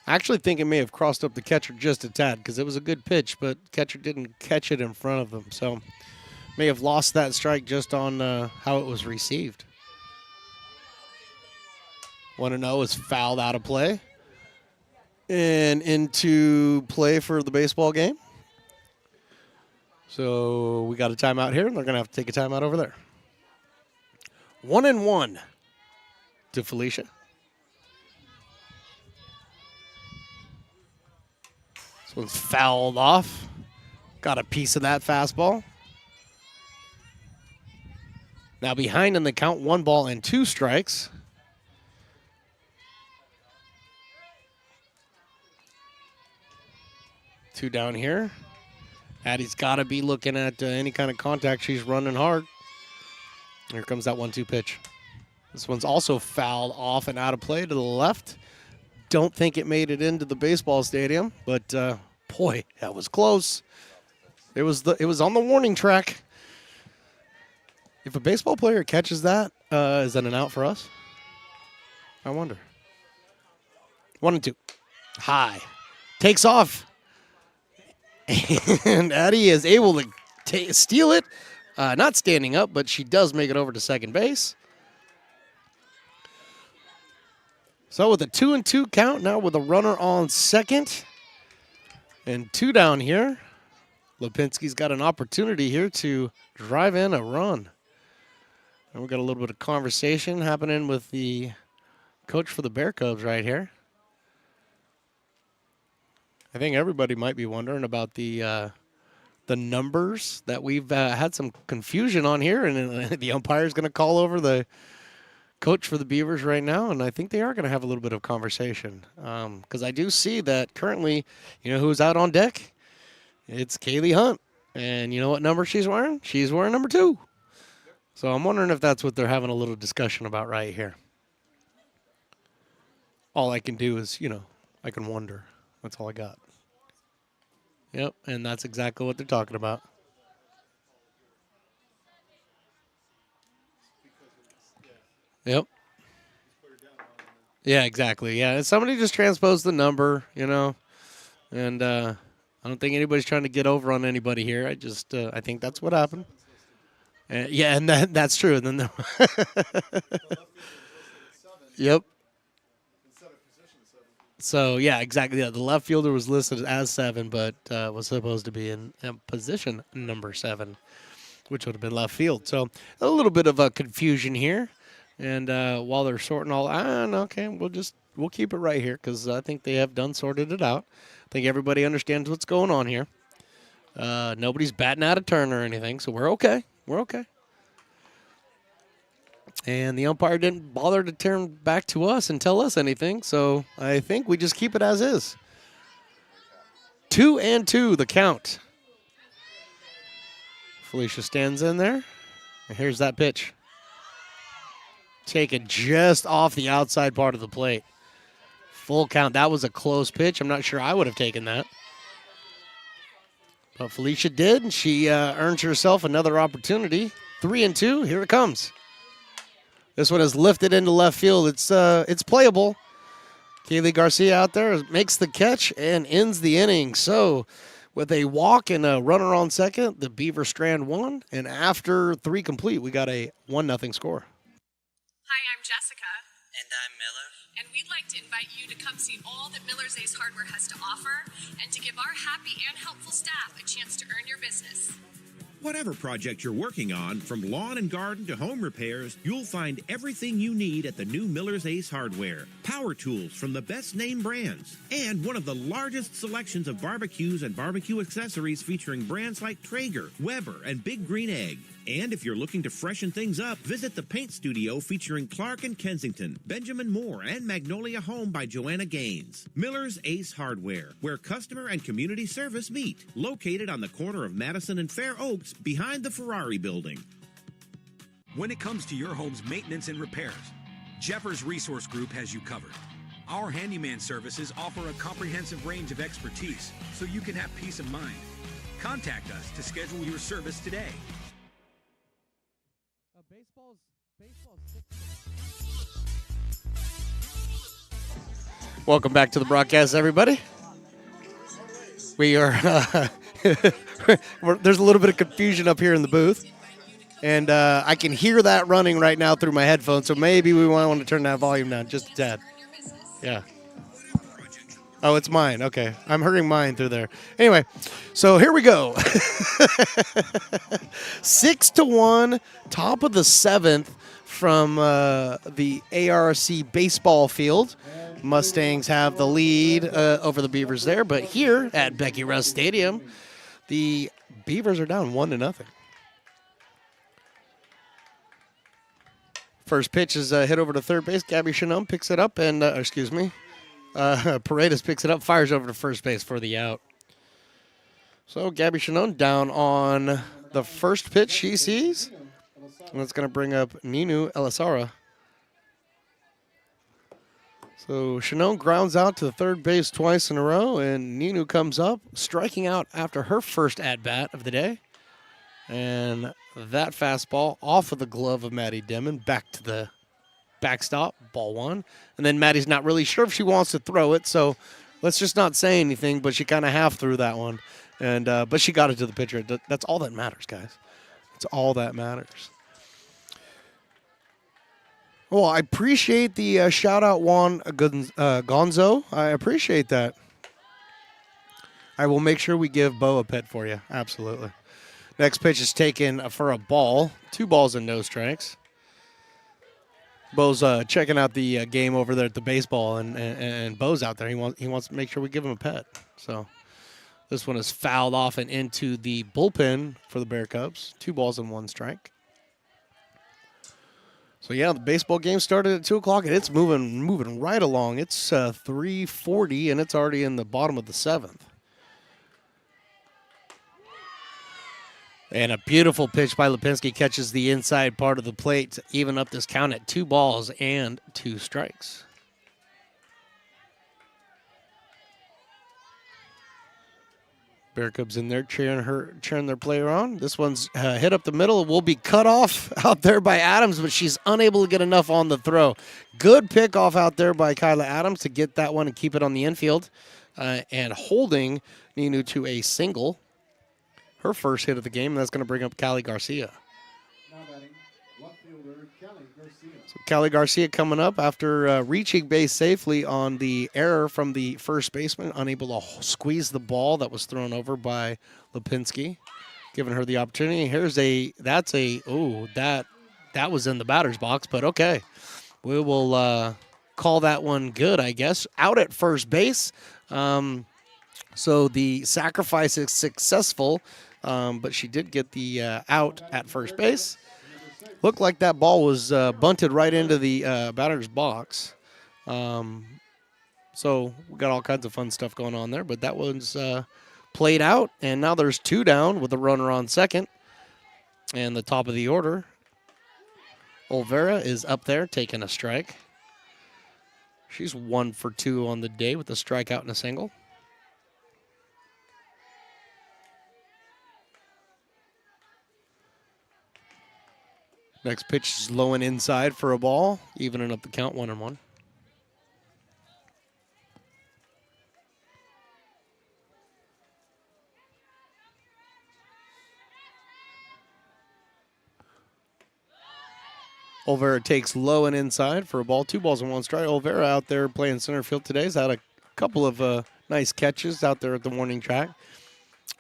S3: I actually think it may have crossed up the catcher just a tad because it was a good pitch, but catcher didn't catch it in front of him. So may have lost that strike just on how it was received. 1-0 is fouled out of play. And into play for the baseball game. So we got a timeout here, and they're going to have to take a timeout over there. 1-1 to Felicia. This one's fouled off. Got a piece of that fastball. Now behind in the count, 1 ball and 2 strikes. Two down here. Addie's got to be looking at any kind of contact. She's running hard. Here comes that 1-2 pitch. This one's also fouled off and out of play to the left. Don't think it made it into the baseball stadium, but boy, that was close. It was on the warning track. If a baseball player catches that, is that an out for us? I wonder. 1-2. High. Takes off. And Addie is able to steal it. Not standing up, but she does make it over to second base. So with a 2-2 count, now with a runner on second. And 2 down here. Lipinski's got an opportunity here to drive in a run. And we've got a little bit of conversation happening with the coach for the Bear Cubs right here. I think everybody might be wondering about the numbers that we've had some confusion on here, and the umpire's going to call over the coach for the Beavers right now, and I think they are going to have a little bit of conversation because I do see that currently, you know who's out on deck? It's Kaylee Hunt, and you know what number she's wearing? She's wearing number 2. So I'm wondering if that's what they're having a little discussion about right here. All I can do is, I can wonder. That's all I got. Yep, and that's exactly what they're talking about. Yep. Yeah, exactly. Yeah, somebody just transposed the number, and I don't think anybody's trying to get over on anybody here. I think that's what happened. Yeah, and that's true. And then yep. So, yeah, exactly. Yeah, the left fielder was listed as 7, but was supposed to be in position number 7, which would have been left field. So, a little bit of a confusion here. And while they're sorting all okay, we'll keep it right here because I think they have sorted it out. I think everybody understands what's going on here. Nobody's batting out of turn or anything, so we're okay. We're okay. And the umpire didn't bother to turn back to us and tell us anything, so I think we just keep it as is. 2-2, the count. Felicia stands in there. And here's that pitch. Taken just off the outside part of the plate. Full count. That was a close pitch. I'm not sure I would have taken that. But Felicia did, and she earns herself another opportunity. 3-2. Here it comes. This one is lifted into left field. It's playable. Kaylee Garcia out there makes the catch and ends the inning. So with a walk and a runner on second, the Beaver Strand won. And after 3 complete, we got a 1-0 score.
S7: Hi, I'm Jessica.
S16: And I'm Miller.
S7: And we'd like to invite you to come see all that Miller's Ace Hardware has to offer and to give our happy and helpful staff a chance to earn your business.
S9: Whatever project you're working on, from lawn and garden to home repairs, you'll find everything you need at the new Miller's Ace Hardware. Power tools from the best name brands. And one of the largest selections of barbecues and barbecue accessories featuring brands like Traeger, Weber, and Big Green Egg. And if you're looking to freshen things up, visit the paint studio featuring Clark and Kensington, Benjamin Moore, and Magnolia Home by Joanna Gaines. Miller's Ace Hardware, where customer and community service meet. Located on the corner of Madison and Fair Oaks behind the Ferrari building.
S10: When it comes to your home's maintenance and repairs, Jeffers Resource Group has you covered. Our handyman services offer a comprehensive range of expertise so you can have peace of mind. Contact us to schedule your service today.
S3: Welcome back to the broadcast, everybody. We are, there's a little bit of confusion up here in the booth. And I can hear that running right now through my headphones, so maybe we want to turn that volume down just a tad. Yeah. Oh, it's mine. Okay. I'm hearing mine through there. Anyway, so here we go. 6-1, top of the 7th from the ARC baseball field. Mustangs have the lead over the Beavers there, but here at Becky Russ Stadium, the Beavers are down 1-0. First pitch is hit over to third base. Gabby Chanum picks it up, and Paredes picks it up, fires over to first base for the out. So Gabby Chanum down on the first pitch she sees, and that's going to bring up Ninu Elisara. So Chanum grounds out to the third base twice in a row, and Ninu comes up, striking out after her first at-bat of the day. And that fastball off of the glove of Maddie Demon, back to the backstop, ball one. And then Maddie's not really sure if she wants to throw it, so let's just not say anything, but she kind of half threw that one. And but she got it to the pitcher. That's all that matters, guys. That's all that matters. Well, I appreciate the shout-out, Juan Gonzo. I appreciate that. I will make sure we give Bo a pet for you. Absolutely. Next pitch is taken for a ball. 2 balls and no strikes. Bo's checking out the game over there at the baseball, and Bo's out there. He wants to make sure we give him a pet. So this one is fouled off and into the bullpen for the Bear Cubs. 2 balls and 1 strike. So yeah, the baseball game started at 2 o'clock, and it's moving right along. It's 3:40, and it's already in the bottom of the 7th. And a beautiful pitch by Lipinski catches the inside part of the plate to even up this count at 2 balls and 2 strikes. Bear Cubs in there cheering their player on. This one's hit up the middle. Will be cut off out there by Adams, but she's unable to get enough on the throw. Good pickoff out there by Kyla Adams to get that one and keep it on the infield. And holding Ninu to a single. Her first hit of the game, and that's going to bring up Callie Garcia.
S4: Now batting, left fielder Callie Garcia.
S3: So Callie Garcia coming up after reaching base safely on the error from the first baseman, unable to squeeze the ball that was thrown over by Lipinski, giving her the opportunity. That was in the batter's box, but okay. We will call that one good, I guess. Out at first base. So the sacrifice is successful. But she did get the out at first base. Looked like that ball was bunted right into the batter's box. So we got all kinds of fun stuff going on there. But that one's played out, and now there's 2 down with a runner on second. And the top of the order, Olvera is up there taking a strike. She's 1 for 2 on the day with a strikeout and a single. Next pitch is low and inside for a ball, evening up the count 1-1. Olvera takes low and inside for a ball, 2 balls and 1 strike. Olvera out there playing center field today has had a couple of nice catches out there at the warning track.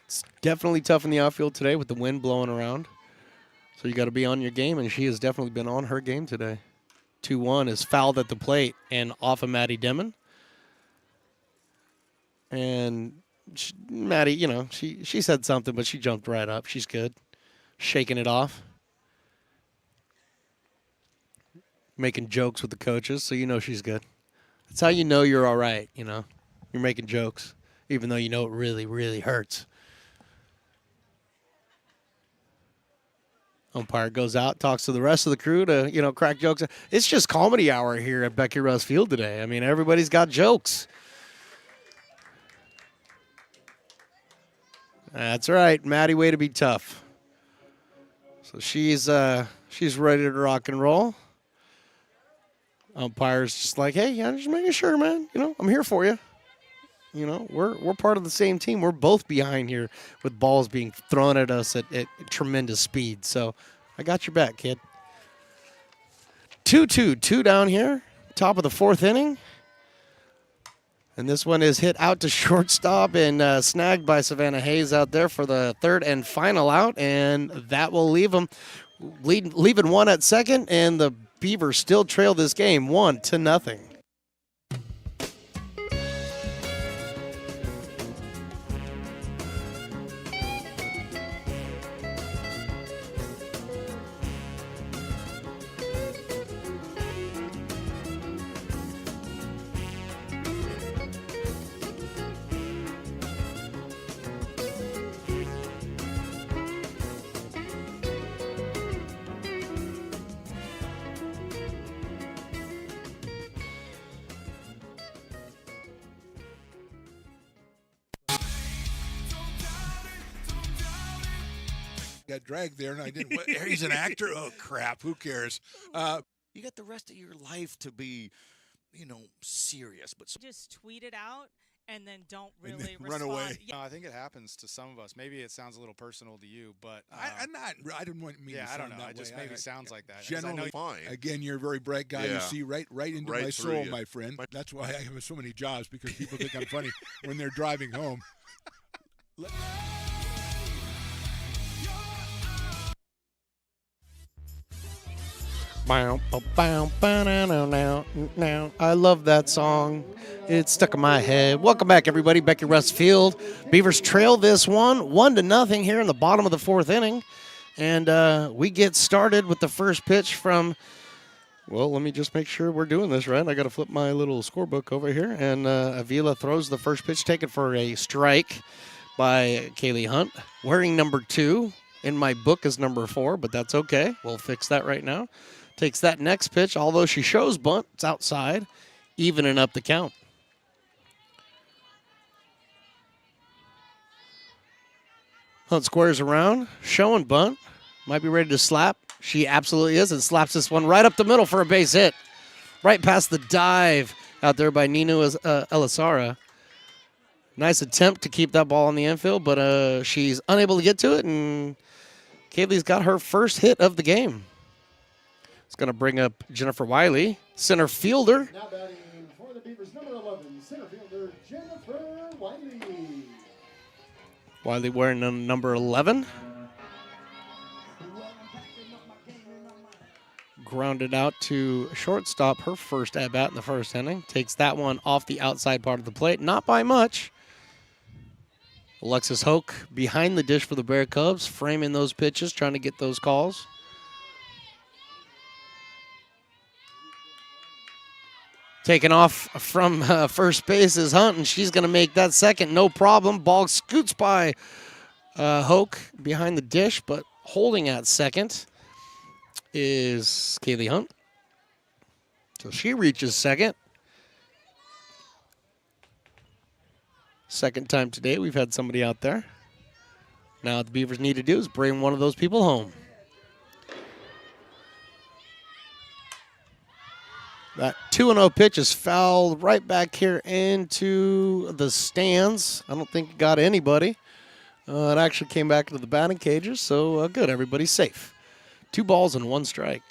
S3: It's definitely tough in the outfield today with the wind blowing around. So you got to be on your game, and she has definitely been on her game today. 2-1 is fouled at the plate and off of Maddie Demon. And Maddie, she said something, but she jumped right up. She's good. Shaking it off. making jokes with the coaches, so you know she's good. That's how you know you're all right, you know. You're making jokes, even though you know it really, really hurts. Umpire goes out, talks to the rest of the crew to, you know, crack jokes. It's just comedy hour here at Becky Russ Field today. I mean, everybody's got jokes. That's right. Maddie, way to be tough. So she's ready to rock and roll. Umpire's just like, hey, yeah, just making sure, man. You know, I'm here for you. You know, we're part of the same team. We're both behind here with balls being thrown at us at tremendous speed. So I got your back, kid. 2-2 down here, top of the fourth inning. And this one is hit out to shortstop and snagged by Savannah Hayes out there for the third and final out. And that will leave them leaving one at second. And the Beavers still trail this game 1-0.
S6: Got dragged there, and I didn't. He's an actor. Oh crap! Who cares?
S12: You got the rest of your life to be, you know, serious, but
S13: Just tweet it out and then don't
S6: And
S13: really
S6: then run
S13: respond.
S6: away.
S13: Yeah.
S14: No, I think it happens to some of us. Maybe it sounds a little personal to you, but
S6: I'm not. I didn't want me.
S14: yeah,
S6: to
S14: I don't
S6: sound
S14: know.
S6: that
S14: It just
S6: way.
S14: maybe
S6: I-
S14: sounds like that. 'Cause I
S6: Generally,
S14: know
S6: again, you're a very bright guy. You
S12: Yeah.
S6: see right into
S12: Right
S6: my
S12: through
S6: soul,
S12: you.
S6: my friend. That's why I have so many jobs, because people think I'm funny when they're driving home.
S3: I love that song. It's stuck in my head. Welcome back, everybody. Becky Russ Field. Beavers trail this one 1-0 here in the bottom of the fourth inning. And we get started with the first pitch from, well, let me just make sure we're doing this right. I got to flip my little scorebook over here. And Avila throws the first pitch, taken for a strike by Kaylee Hunt, wearing number 2. In my book is number 4, but that's okay. We'll fix that right now. Takes that next pitch, although she shows bunt, it's outside, evening up the count. Hunt squares around, showing bunt, might be ready to slap. She absolutely is, and slaps this one right up the middle for a base hit. Right past the dive out there by Nino Elisara. Nice attempt to keep that ball on the infield, but she's unable to get to it, and Kaylee's got her first hit of the game. It's going to bring up Jennifer Wiley, center fielder.
S4: Now batting for the Beavers, number 11, center fielder Jennifer Wiley.
S3: Wiley wearing number 11. Grounded out to shortstop, her first at-bat in the first inning. Takes that one off the outside part of the plate, not by much. Alexis Hoke behind the dish for the Bear Cubs, framing those pitches, trying to get those calls. Taken off from first base is Hunt, and she's going to make that second, no problem. Ball scoots by Hoke behind the dish, but holding at second is Kaylee Hunt. So she reaches second. Second time today we've had somebody out there. Now what the Beavers need to do is bring one of those people home. That 2-0 pitch is fouled right back here into the stands. I don't think it got anybody. It actually came back into the batting cages, so good. Everybody's safe. 2 balls and 1 strike.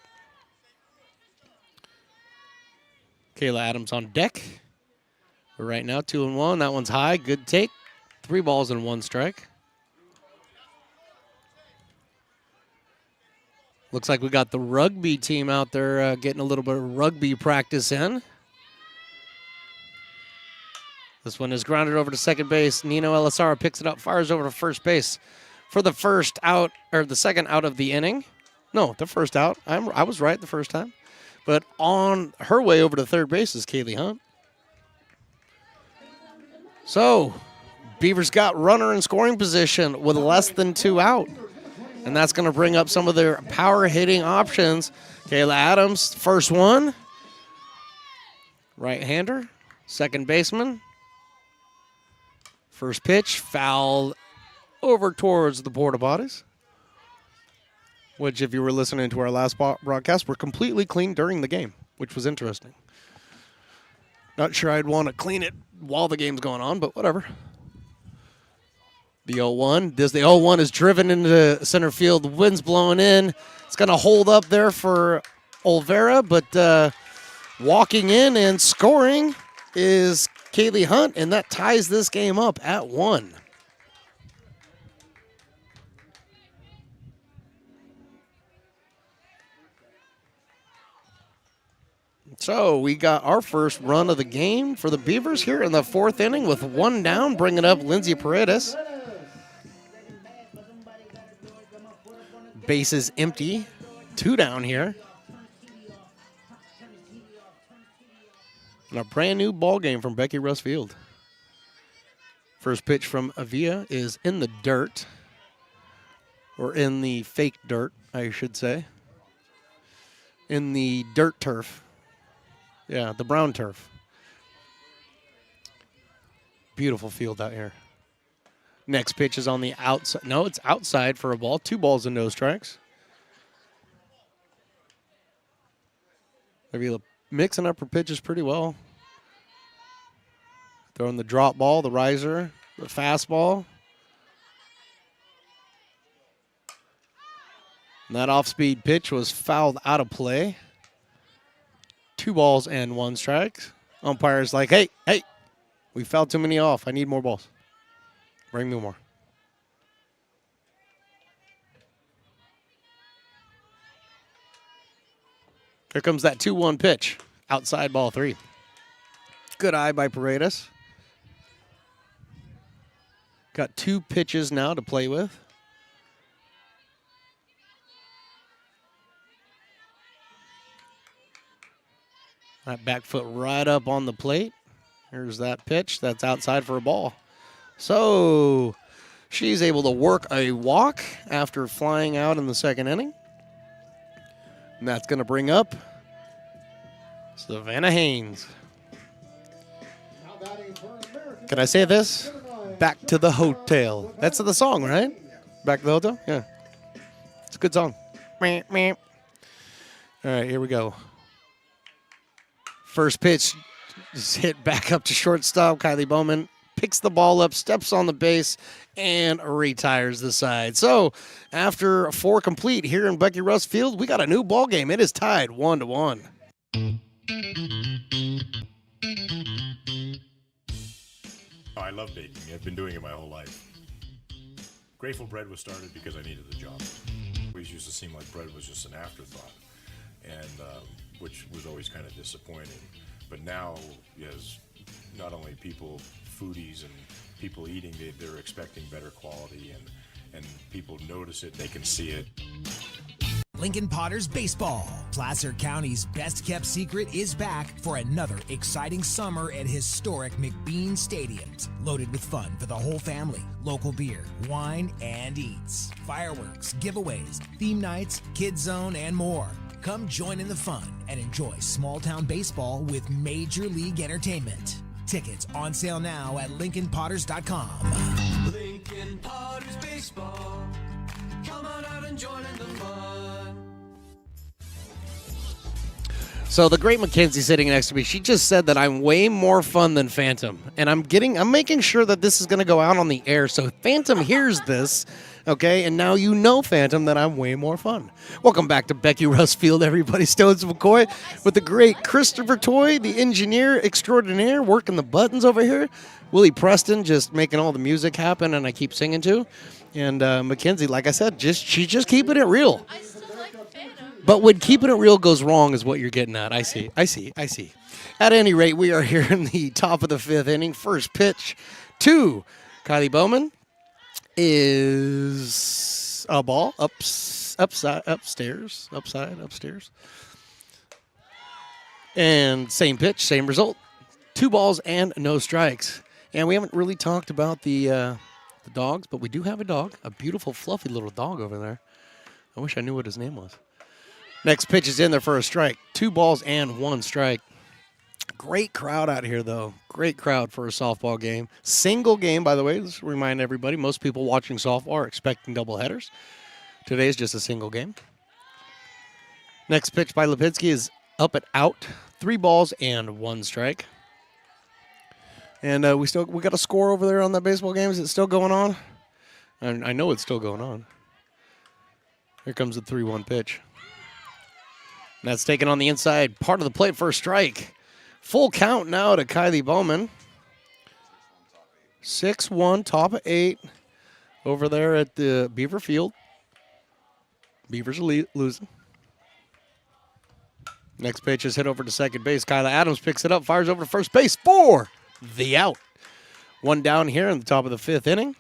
S3: Kayla Adams on deck. But right now, 2-1. That one's high. Good take. 3 balls and 1 strike. Looks like we got the rugby team out there getting a little bit of rugby practice in. This one is grounded over to second base. Nino Elisara picks it up, fires over to first base for the first out, or the second out of the inning. No, the first out. I was right the first time. But on her way over to third base is Kaylee Hunt. So, Beavers got runner in scoring position with less than 2 out. And that's going to bring up some of their power hitting options. Kayla Adams, first one. Right-hander, second baseman. First pitch, fouled over towards the porta potties, which, if you were listening to our last broadcast, were completely clean during the game, which was interesting. Not sure I'd want to clean it while the game's going on, but whatever. The 0-1. The 0-1 is driven into center field. The wind's blowing in. It's going to hold up there for Olvera, but walking in and scoring is Kaylee Hunt, and that ties this game up at 1. So we got our first run of the game for the Beavers here in the 4th inning with 1 down, bringing up Lindsay Paredes. Base is empty. 2 down here. And a brand new ball game from Becky Russ Field. First pitch from Avia is in the dirt. Or in the fake dirt, I should say. In the dirt turf. Yeah, the brown turf. Beautiful field out here. Next pitch is on the outside. No, it's outside for a ball. 2 balls and no strikes. Maybe mixing up her pitches pretty well. Throwing the drop ball, the riser, the fastball. And that off-speed pitch was fouled out of play. 2 balls and 1 strike. Umpire's like, hey, we fouled too many off. I need more balls. Bring me more. Here comes that 2-1 pitch. Outside ball 3. Good eye by Paredes. Got 2 pitches now to play with. That back foot right up on the plate. Here's that pitch. That's outside for a ball. So she's able to work a walk after flying out in the 2nd inning. And that's going to bring up Savannah Haynes. Can I say this? Back to the hotel. That's the song, right? Back to the hotel? Yeah. It's a good song. All right, here we go. First pitch is hit back up to shortstop. Kylie Bowman picks the ball up, steps on the base, and retires the side. So after 4 complete here in Becky Russ Field, we got a new ball game. It is tied 1-1.
S8: I love baking. I've been doing it my whole life. Grateful Bread was started because I needed the job. It always used to seem like bread was just an afterthought, and which was always kind of disappointing. But now, as not only people, foodies and people eating, they're expecting better quality, and people notice it, they can see it.
S11: Lincoln Potters Baseball. Placer County's best-kept secret is back for another exciting summer at historic McBean Stadiums. Loaded with fun for the whole family, local beer, wine, and eats. Fireworks, giveaways, theme nights, kids zone, and more. Come join in the fun and enjoy small-town baseball with Major League Entertainment. Tickets on sale now at LincolnPotters.com.
S1: Lincoln Potters Baseball. Come on out and join in the fun.
S3: So the great Mackenzie sitting next to me, she just said that I'm way more fun than Phantom. And I'm making sure that this is going to go out on the air. So Phantom hears this, okay? And now you know, Phantom, that I'm way more fun. Welcome back to Becky Russ Field, everybody. Stones McCoy with the great Christopher Toy, the engineer extraordinaire, working the buttons over here. Willie Preston just making all the music happen, and I keep singing too. And Mackenzie, like I said, she's just keeping it real. But when keeping it real goes wrong is what you're getting at. I see. At any rate, we are here in the top of the 5th inning. First pitch to Kylie Bowman is a ball upstairs. And same pitch, same result. 2 balls and no strikes. And we haven't really talked about the dogs, but we do have a dog, a beautiful, fluffy little dog over there. I wish I knew what his name was. Next pitch is in there for a strike. 2 balls and 1 strike. Great crowd out here, though. Great crowd for a softball game. Single game, by the way. Let's remind everybody, most people watching softball are expecting doubleheaders. Today's just a single game. Next pitch by Lipinski is up and out. 3 balls and 1 strike. And we got a score over there on that baseball game. Is it still going on? I know it's still going on. Here comes the 3-1 pitch. And that's taken on the inside part of the plate for a strike. Full count now to Kylie Bowman. 6-1, top of 8 over there at the Beaver Field. Beavers are losing. Next pitch is hit over to second base. Kyla Adams picks it up, fires over to first base for the out. 1 down here in the top of the 5th inning.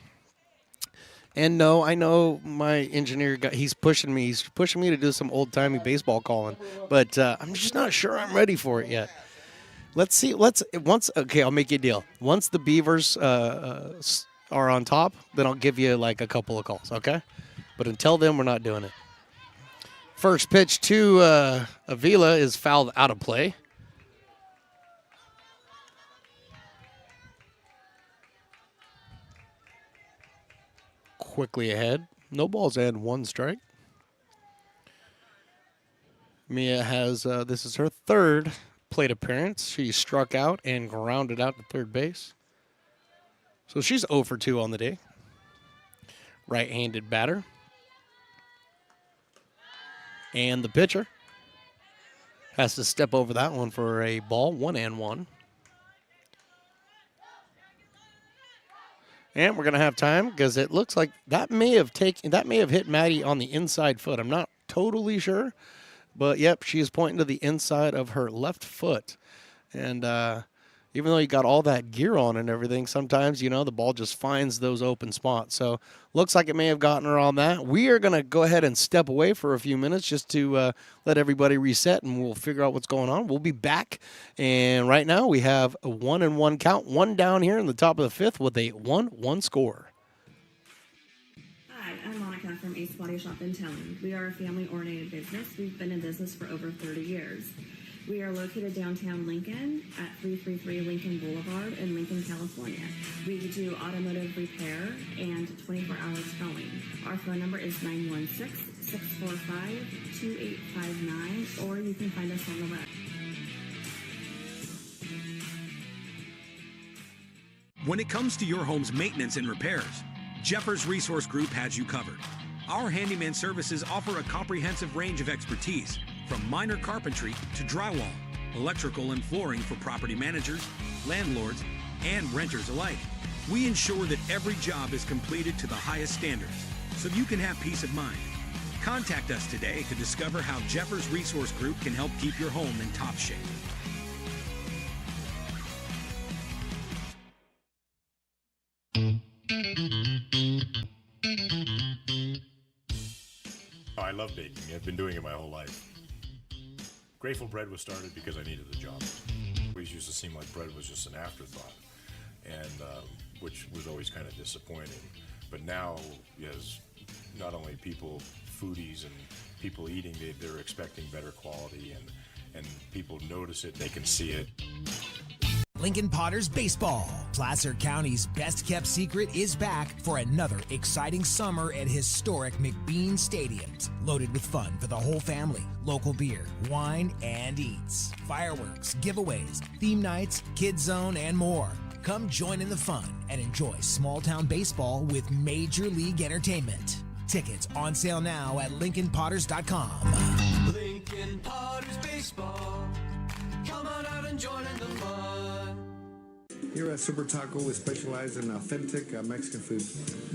S3: And no, I know my engineer he's pushing me. He's pushing me to do some old-timey baseball calling, but I'm just not sure I'm ready for it yet. Let's see. Okay, I'll make you a deal. Once the Beavers are on top, then I'll give you like a couple of calls, okay? But until then, we're not doing it. First pitch to Avila is fouled out of play. Quickly ahead. No balls and 1 strike. Mia has, this is her 3rd plate appearance. She struck out and grounded out to third base. So she's 0 for 2 on the day. Right-handed batter. And the pitcher has to step over that one for a ball, 1-1. And we're going to have time because it looks like that may have hit Maddie on the inside foot. I'm not totally sure, but yep, she is pointing to the inside of her left foot. And even though you got all that gear on and everything, sometimes, the ball just finds those open spots. So looks like it may have gotten her on that. We are going to go ahead and step away for a few minutes just to let everybody reset, and we'll figure out what's going on. We'll be back. And right now we have a 1-1 count, 1 down here in the top of the 5th with a 1-1 score.
S15: Hi, I'm Monica from Ace Body Shop in Town. We are a family-oriented business. We've been in business for over 30 years. We are located downtown Lincoln at 333 Lincoln Boulevard in Lincoln, California. We do automotive repair and 24-hour towing. Our phone number is 916-645-2859, or you can find us on the web.
S10: When it comes to your home's maintenance and repairs, Jeffers Resource Group has you covered. Our handyman services offer a comprehensive range of expertise, from minor carpentry to drywall, electrical and flooring for property managers, landlords, and renters alike. We ensure that every job is completed to the highest standards, so you can have peace of mind. Contact us today to discover how Jeffers Resource Group can help keep your home in top shape.
S8: I love baking. I've been doing it my whole life. Grateful Bread was started because I needed the job. It always used to seem like bread was just an afterthought, and which was always kind of disappointing. But now, as not only people, foodies, and people eating, they're expecting better quality, and people notice it, they can see it.
S11: Lincoln Potters Baseball. Placer County's best-kept secret is back for another exciting summer at historic McBean Stadiums. Loaded with fun for the whole family, local beer, wine, and eats. Fireworks, giveaways, theme nights, kids zone, and more. Come join in the fun and enjoy small-town baseball with Major League Entertainment. Tickets on sale now at LincolnPotters.com.
S1: Lincoln Potters Baseball. Come on out and join in the fun.
S5: Here at Super Taco, we specialize in authentic Mexican food.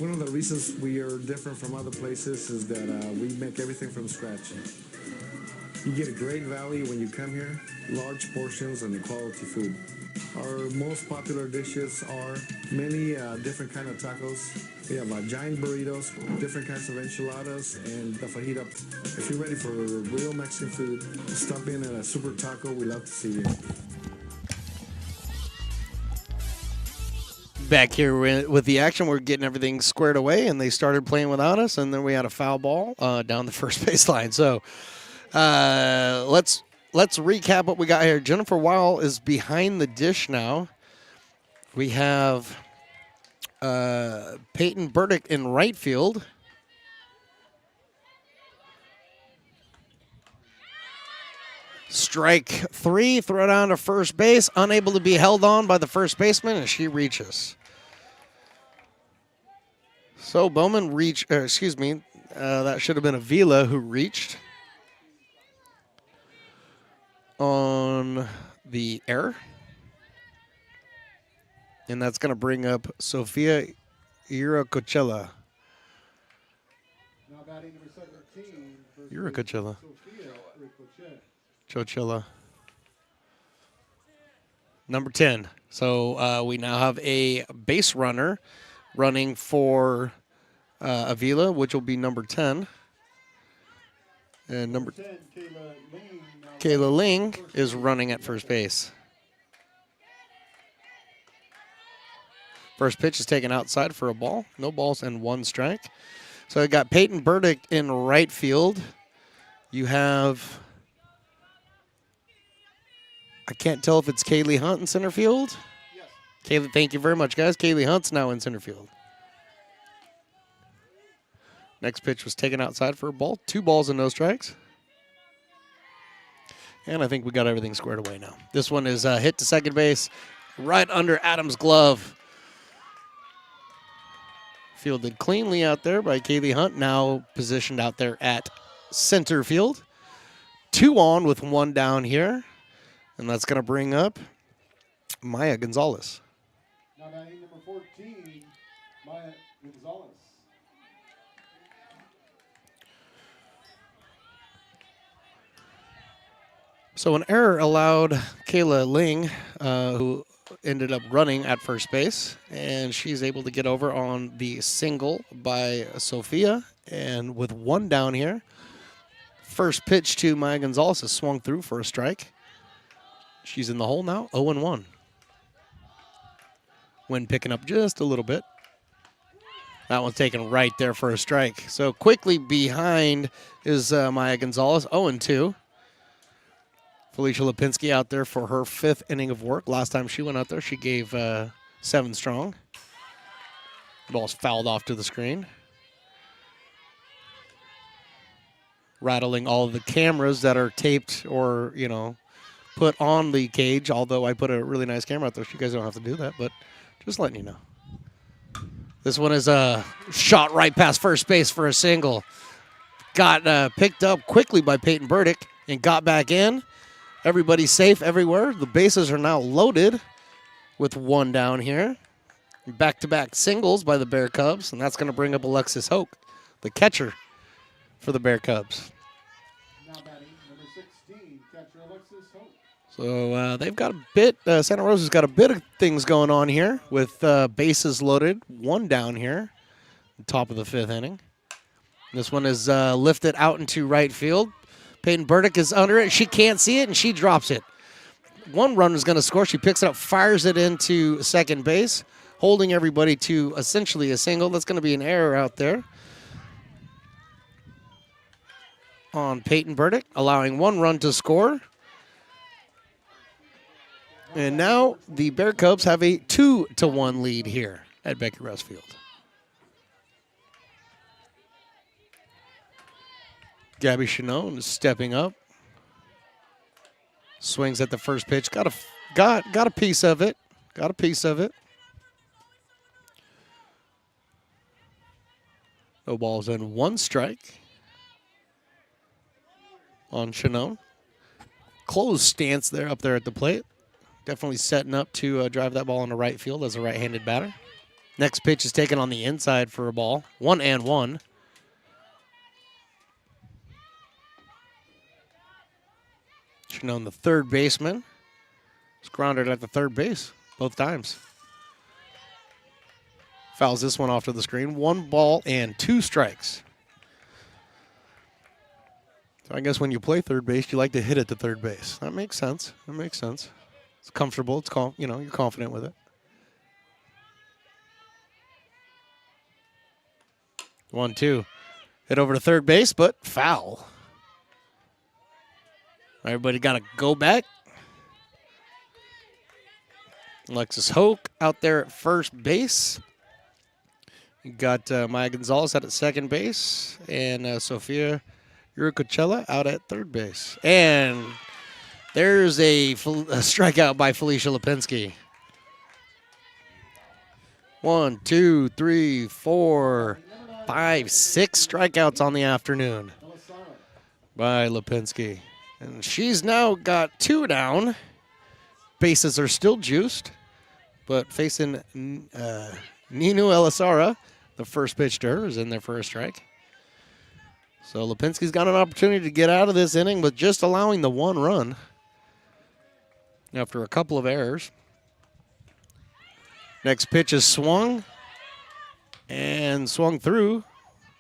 S5: One of the reasons we are different from other places is that we make everything from scratch. You get a great value when you come here, large portions and quality food. Our most popular dishes are many different kind of tacos. We have giant burritos, different kinds of enchiladas, and the fajita. If you're ready for real Mexican food, stop in at a Super Taco. We love to see you.
S3: Back here with the action, we're getting everything squared away, and they started playing without us, and then we had a foul ball down the first baseline. So let's recap what we got here. Jennifer Weil is behind the dish now. We have Peyton Burdick in right field. Strike 3, throw down to first base, unable to be held on by the first baseman, and she reaches. So Bowman that should have been Avila who reached on the error. And that's going to bring up Sofia Iracochella.
S4: Now batting number 17.
S3: Iracochella.
S4: Sophia Iracochella.
S3: Chochilla. Number 10. So we now have a base runner running for Avila, which will be number 10. And number
S4: 10,
S3: Kayla Ling is running at first base. First pitch is taken outside for a ball. No balls and 1 strike. So I got Peyton Burdick in right field. You have, I can't tell if it's Kaylee Hunt in center field.
S4: Yes.
S3: Kaylee, thank you very much, guys. Kaylee Hunt's now in center field. Next pitch was taken outside for a ball. 2 balls and no strikes. And I think we got everything squared away now. This one is hit to second base, right under Adams' glove. Fielded cleanly out there by Kaylee Hunt, now positioned out there at center field. 2 on with 1 down here. And that's going to bring up Maya Gonzalez.
S4: Now batting number 14, Maya Gonzalez.
S3: So an error allowed Kayla Ling, who ended up running at first base, and she's able to get over on the single by Sophia. And with 1 down here, first pitch to Maya Gonzalez is swung through for a strike. She's in the hole now, 0-1. Wind picking up just a little bit. That one's taken right there for a strike. So quickly behind is Maya Gonzalez, 0-2. Felicia Lipinski out there for her 5th inning of work. Last time she went out there, she gave 7 strong. Ball's fouled off to the screen. Rattling all of the cameras that are taped or, put on the cage, although I put a really nice camera out there, so you guys don't have to do that, but just letting you know. This one is a shot right past first base for a single. Got picked up quickly by Peyton Burdick and got back in. Everybody's safe everywhere. The bases are now loaded with 1 down here. Back-to-back singles by the Bear Cubs, and that's going to bring up Alexis Hoke, the catcher for the Bear Cubs.
S4: Now batting number 16, catcher Alexis Hope.
S3: So they've got a bit, Santa Rosa's got a bit of things going on here with bases loaded, 1 down here, top of the 5th inning. This one is lifted out into right field. Peyton Burdick is under it. She can't see it, and she drops it. 1 runner's going to score. She picks it up, fires it into second base, holding everybody to essentially a single. That's going to be an error out there on Peyton Burdick, allowing 1 run to score. And now the Bear Cubs have a 2-1 lead here at Becky Russ Field. Gabby Chanone is stepping up. Swings at the first pitch. Got a piece of it. Got a piece of it. No balls and 1 strike on Chanone. Closed stance there up there at the plate. Definitely setting up to drive that ball into right field as a right-handed batter. Next pitch is taken on the inside for a ball. 1-1. action on the third baseman. It's grounded at the third base both times. Fouls this one off to the screen. 1 ball and 2 strikes. So I guess when you play third base, you like to hit it to third base. That makes sense. That makes sense. It's comfortable. It's you're confident with it. 1-2. Hit over to third base, but foul. Everybody got to go back. Alexis Hoke out there at first base. You got Maya Gonzalez out at second base. And Sofia Uricachella out at third base. And there's a strikeout by Felicia Lipinski. 1, 2, 3, 4, 5, 6 strikeouts on the afternoon by Lipinski. And she's now got 2 down. Bases are still juiced, but facing Ninu Elisara, the first pitch to her, is in there for a strike. So Lipinski's got an opportunity to get out of this inning with just allowing the 1 run after a couple of errors. Next pitch is swung and swung through.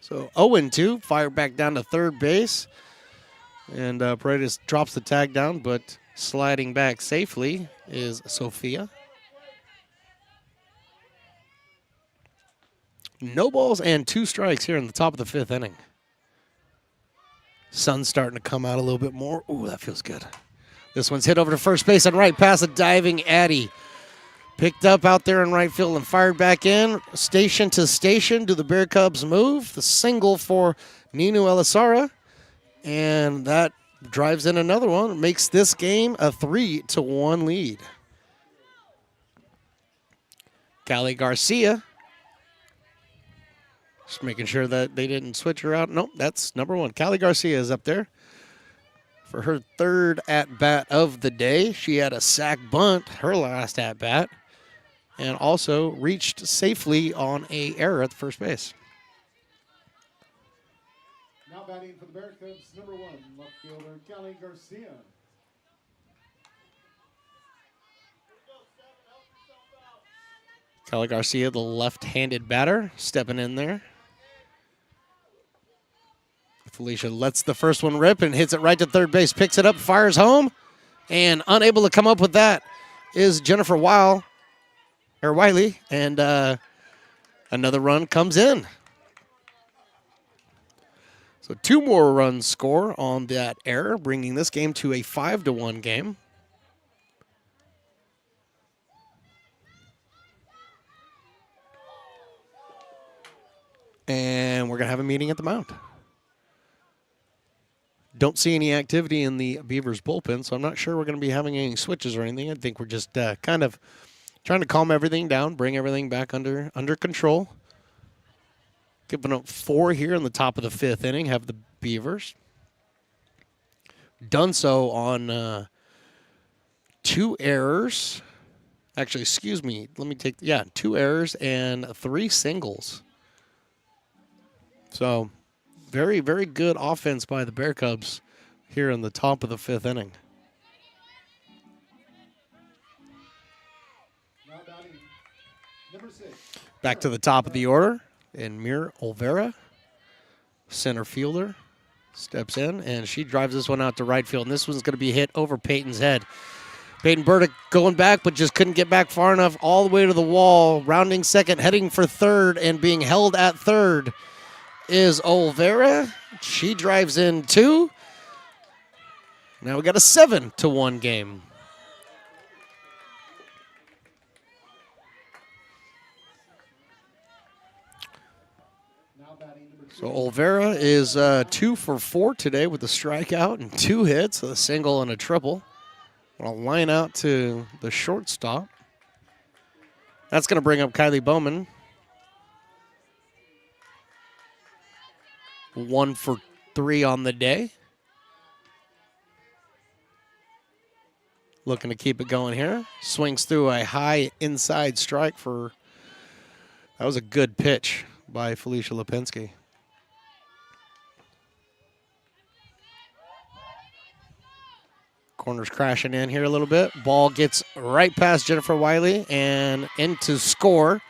S3: So 0-2, fired back down to third base. And Paredes drops the tag down, but sliding back safely is Sofia. No balls and 2 strikes here in the top of the 5th inning. Sun's starting to come out a little bit more. Ooh, that feels good. This one's hit over to first base and right past a diving Addy. Picked up out there in right field and fired back in. Station to station. Do the Bear Cubs move? The single for Ninu Elisara. And that drives in another one. Makes this game a 3-1 lead. Callie Garcia. Just making sure that they didn't switch her out. Nope, that's number 1. Callie Garcia is up there for her 3rd at-bat of the day. She had a sac bunt, her last at-bat, and also reached safely on a error at the first base.
S4: Now batting for the Bear Cubs, number 1, left fielder Callie Garcia.
S3: Callie Garcia, the left-handed batter, stepping in there. Felicia lets the first one rip and hits it right to third base. Picks it up, fires home, and unable to come up with that is Jennifer Wiley. And another run comes in. So 2 more runs score on that error, bringing this game to a 5-1 game. And we're going to have a meeting at the mound. Don't see any activity in the Beavers bullpen, so I'm not sure we're going to be having any switches or anything. I think we're just kind of trying to calm everything down, bring everything back under control. Giving up 4 here in the top of the 5th inning, have the Beavers. Done so on 2 errors. Actually, excuse me. Let me take, 2 errors and 3 singles. So very, very good offense by the Bear Cubs here in the top of the 5th inning.
S4: Now batting, number 6.
S3: Back to the top of the order, and Mir Olvera, center fielder, steps in, and she drives this one out to right field. And this one's going to be hit over Peyton's head. Peyton Burdick going back, but just couldn't get back far enough all the way to the wall. Rounding second, heading for third, and being held at third is Olvera. She drives in 2. Now we got a 7-1 game. So Olvera is 2 for 4 today with a strikeout and 2 hits, a single and a triple. A line out to the shortstop. That's going to bring up Kylie Bowman. 1 for 3 on the day. Looking to keep it going here. Swings through a high inside strike for, that was a good pitch by Felicia Lipinski. Corner's crashing in here a little bit. Ball gets right past Jennifer Wiley, and into score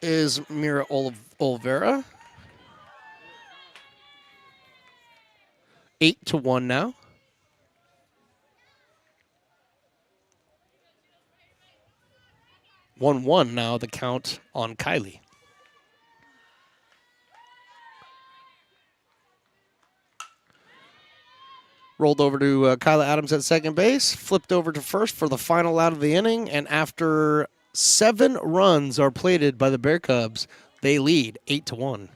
S3: is Mira Olvera. 8-1 now. 1-1 now, the count on Kylie. Rolled over to Kyla Adams at second base, flipped over to first for the final out of the inning, and after 7 runs are plated by the Bear Cubs, they lead 8-1.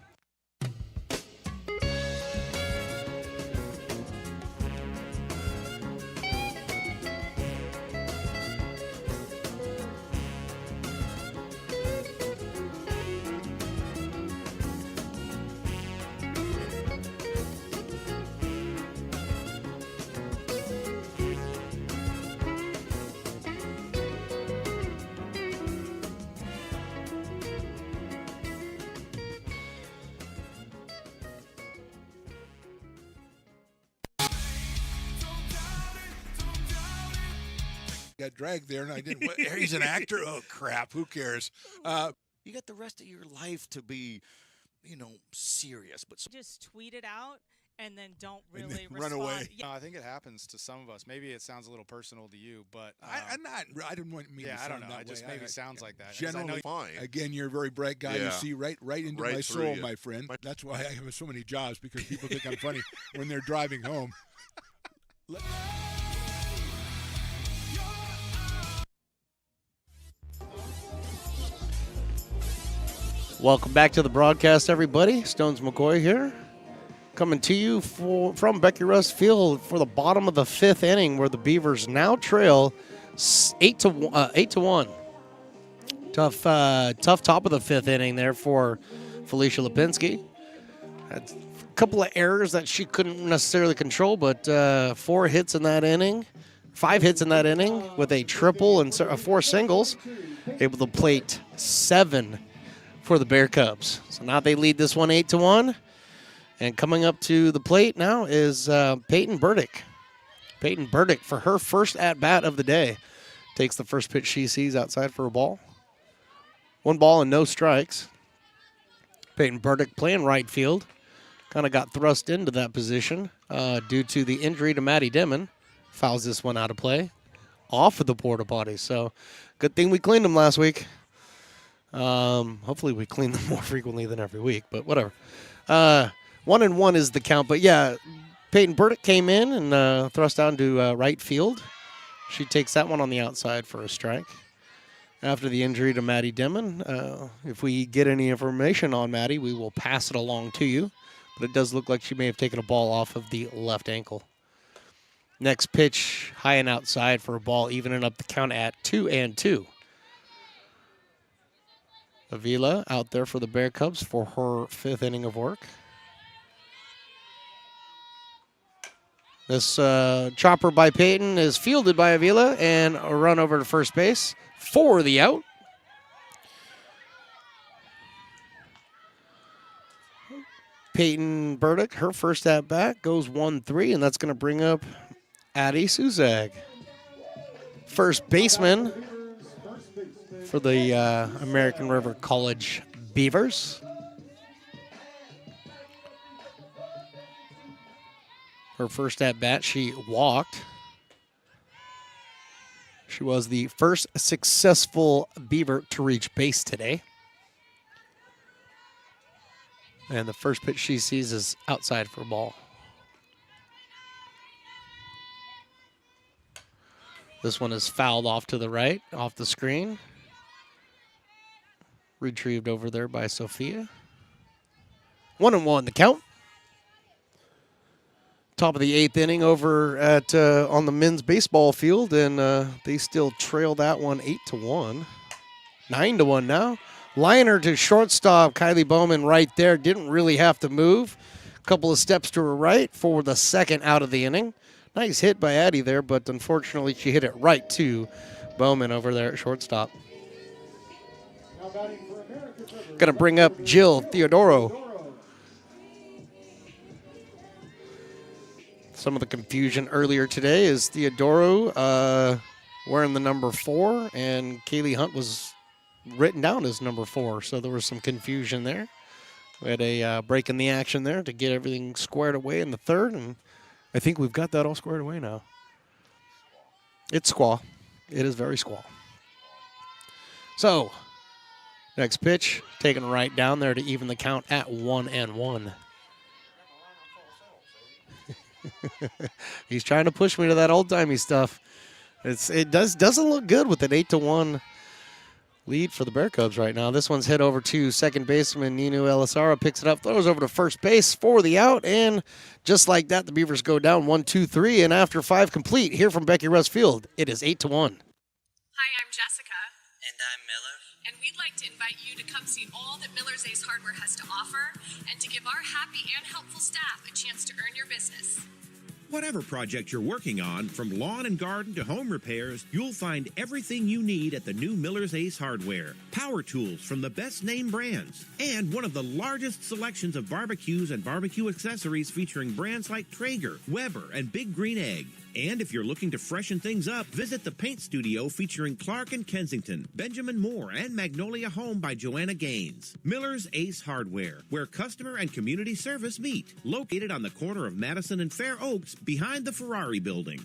S6: Got dragged there, and I didn't. He's an actor. Oh crap! Who cares?
S12: You got the rest of your life to be, serious. But
S13: Just tweet it out and then don't
S6: And
S13: really
S6: then run
S13: respond.
S6: away.
S13: Yeah.
S14: No, I think it happens to some of us. Maybe it sounds a little personal to you, but
S6: I'm not. I didn't want me.
S14: Yeah,
S6: to
S14: I don't
S6: sound
S14: know.
S6: that
S14: It just
S6: way.
S14: maybe sounds like that. 'cause I
S6: Generally,
S14: know
S6: again, you're a very bright guy. You
S2: Yeah.
S6: see right into
S2: Right
S6: my
S2: through
S6: soul,
S2: you.
S6: my friend. That's why I have so many jobs, because people think I'm funny when they're driving home.
S3: Welcome back to the broadcast, everybody. Stones McCoy here, coming to you from Becky Russ Field for the bottom of the 5th inning, where the Beavers now trail 8-1. Tough top of the 5th inning there for Felicia Lipinski. Had a couple of errors that she couldn't necessarily control, but 4 hits in that inning, 5 hits in that inning with a triple and 4 singles, able to plate 7 for the Bear Cubs. So now they lead this one 8-1. And coming up to the plate now is Peyton Burdick. Peyton Burdick, for her first at-bat of the day, takes the first pitch she sees outside for a ball. 1 ball and no strikes. Peyton Burdick playing right field. Kind of got thrust into that position due to the injury to Maddie Dimon. Fouls this one out of play. Off of the porta potty. So good thing we cleaned them last week. Hopefully we clean them more frequently than every week, but whatever. 1-1 is the count, but yeah, Peyton Burdick came in and thrust down to right field. She takes that one on the outside for a strike. After the injury to Maddie Dimon, if we get any information on Maddie, we will pass it along to you, but it does look like she may have taken a ball off of the left ankle. Next pitch, high and outside for a ball, evening up the count at 2-2. Avila out there for the Bear Cubs for her 5th inning of work. This chopper by Peyton is fielded by Avila and a run over to first base for the out. Peyton Burdick, her first at bat, goes 1-3, and that's going to bring up Addie Suzag. First baseman for the American River College Beavers. Her first at bat, she walked. She was the first successful Beaver to reach base today. And the first pitch she sees is outside for a ball. This one is fouled off to the right, off the screen. Retrieved over there by Sophia. 1-1 the count. Top of the 8th inning over at on the men's baseball field, and they still trail that one 8-1. 9-1 now. Liner to shortstop, Kylie Bowman right there. Didn't really have to move. A couple of steps to her right for the second out of the inning. Nice hit by Addie there, but unfortunately she hit it right to Bowman over there at shortstop. Going to bring up Jill Theodoro. some of the confusion earlier today is Theodoro wearing the number 4, and Kaylee Hunt was written down as number 4, so there was some confusion there. We had a break in the action there to get everything squared away in the third, and I think we've got that all squared away now. It's squall. It is very squall. So, next pitch, taken right down there to even the count at 1-1. He's trying to push me to that old-timey stuff. It doesn't look good with an 8-1 lead for the Bear Cubs right now. This one's hit over to second baseman Nino Elisara, picks it up, throws over to first base for the out, and just like that, the Beavers go down 1-2-3, and after 5 complete, here from Becky Russ Field, it is 8-1.
S7: Hi, I'm Jessica.
S16: And I'm Miller.
S7: And we'd like to invite you to come see all that Miller's Ace Hardware has to offer and to give our happy and helpful staff a chance to earn your business.
S9: Whatever project you're working on, from lawn and garden to home repairs, you'll find everything you need at the new Miller's Ace Hardware. Power tools from the best name brands, and one of the largest selections of barbecues and barbecue accessories featuring brands like Traeger, Weber, and Big Green Egg. And if you're looking to freshen things up, visit the paint studio featuring Clark and Kensington, Benjamin Moore, and Magnolia Home by Joanna Gaines. Miller's Ace Hardware, where customer and community service meet. Located on the corner of Madison and Fair Oaks, behind the Ferrari building.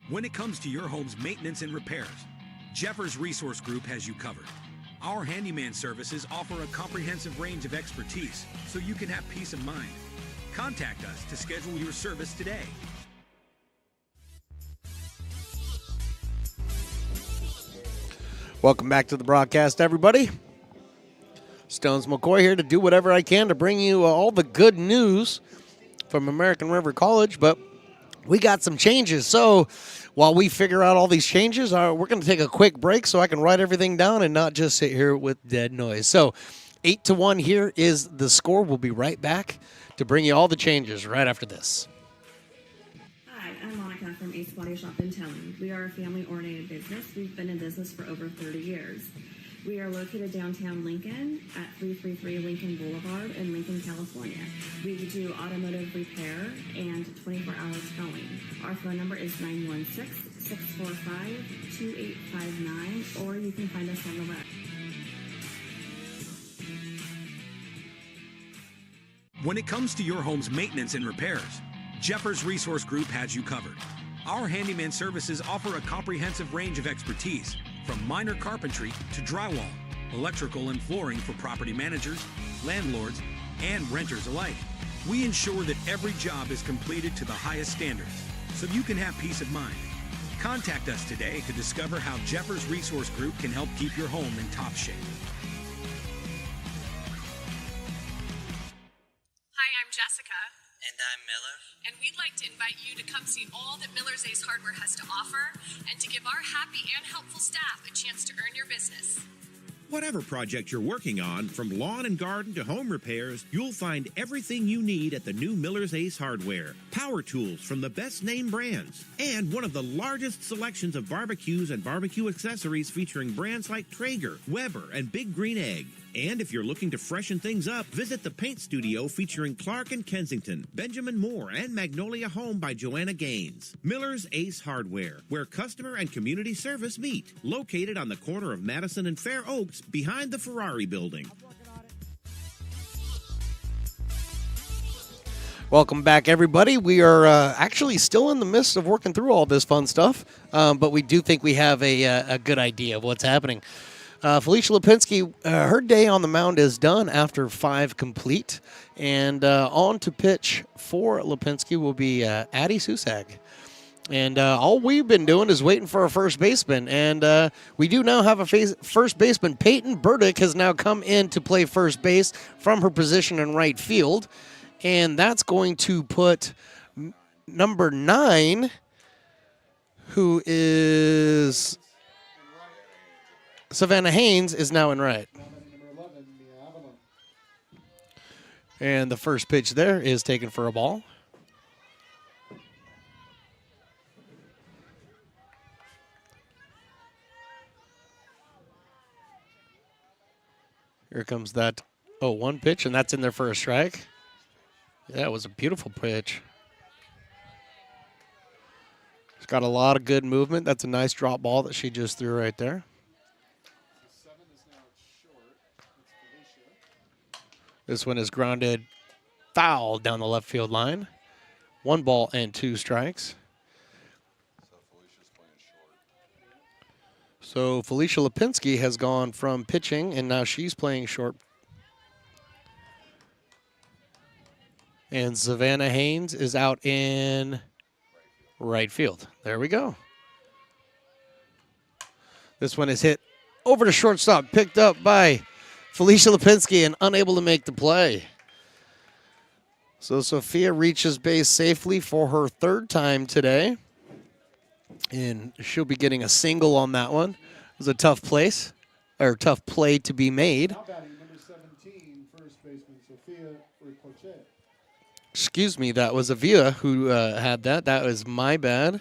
S10: When it comes to your home's maintenance and repairs, Jeffers Resource Group has you covered. Our handyman services offer a comprehensive range of expertise, so you can have peace of mind. Contact us to schedule your service today.
S3: Welcome back to the broadcast, everybody. Stones McCoy here to do whatever I can to bring you all the good news from American River College, but we got some changes. So while we figure out all these changes, we're going to take a quick break so I can write everything down and not just sit here with dead noise. So 8-1 here is the score. We'll be right back to bring you all the changes right after this.
S15: Hi, I'm Monica from Ace Body Shop and Towing. We are a family-oriented business. We've been in business for over 30 years. We are located downtown Lincoln at 333 Lincoln Boulevard in Lincoln, California. We do automotive repair and 24-hour towing. Our phone number is 916-645-2859, or you can find us on the web.
S10: When it comes to your home's maintenance and repairs, Jeffers Resource Group has you covered. Our handyman services offer a comprehensive range of expertise, from minor carpentry to drywall, electrical and flooring for property managers, landlords, and renters alike. We ensure that every job is completed to the highest standards, so you can have peace of mind. Contact us today to discover how Jeffers Resource Group can help keep your home in top shape.
S7: Hi, I'm Jessica.
S16: And I'm Miller.
S7: And we'd like to invite you to come see all that Miller's Ace Hardware has to offer and to give our happy and helpful staff a chance to earn your business.
S9: Whatever project you're working on, from lawn and garden to home repairs, you'll find everything you need at the new Miller's Ace Hardware. Power tools from the best name brands, and one of the largest selections of barbecues and barbecue accessories featuring brands like Traeger, Weber, and Big Green Egg. And if you're looking to freshen things up, visit the paint studio featuring Clark and Kensington, Benjamin Moore, and Magnolia Home by Joanna Gaines. Miller's Ace Hardware, where customer and community service meet. Located on the corner of Madison and Fair Oaks, behind the Ferrari building.
S3: Welcome back, everybody. We are actually still in the midst of working through all this fun stuff, but we do think we have a good idea of what's happening. Felicia Lipinski, her day on the mound is done after 5 complete, and on to pitch for Lipinski will be Addie Susak. And all we've been doing is waiting for our first baseman, and we do now have a first baseman. Peyton Burdick has now come in to play first base from her position in right field, and that's going to put number 9, who is Savannah Haynes, is now in right. And the first pitch there is taken for a ball. Here comes that 0-1 pitch, and that's in there for a strike. That was a beautiful pitch. Got a lot of good movement. That's a nice drop ball that she just threw right there. This one is grounded foul down the left field line. 1 ball and 2 strikes. So Felicia Lipinski has gone from pitching, and now she's playing short. And Savannah Haynes is out in right field. There we go. This one is hit over to shortstop, picked up by Felicia Lipinski and unable to make the play. So Sophia reaches base safely for her 3rd time today. And she'll be getting a single on that one. It was a tough play to be made.
S4: Now batting number 17, first baseman Sophia Ricochet.
S3: Excuse me, that was Avila who had that. That was my bad.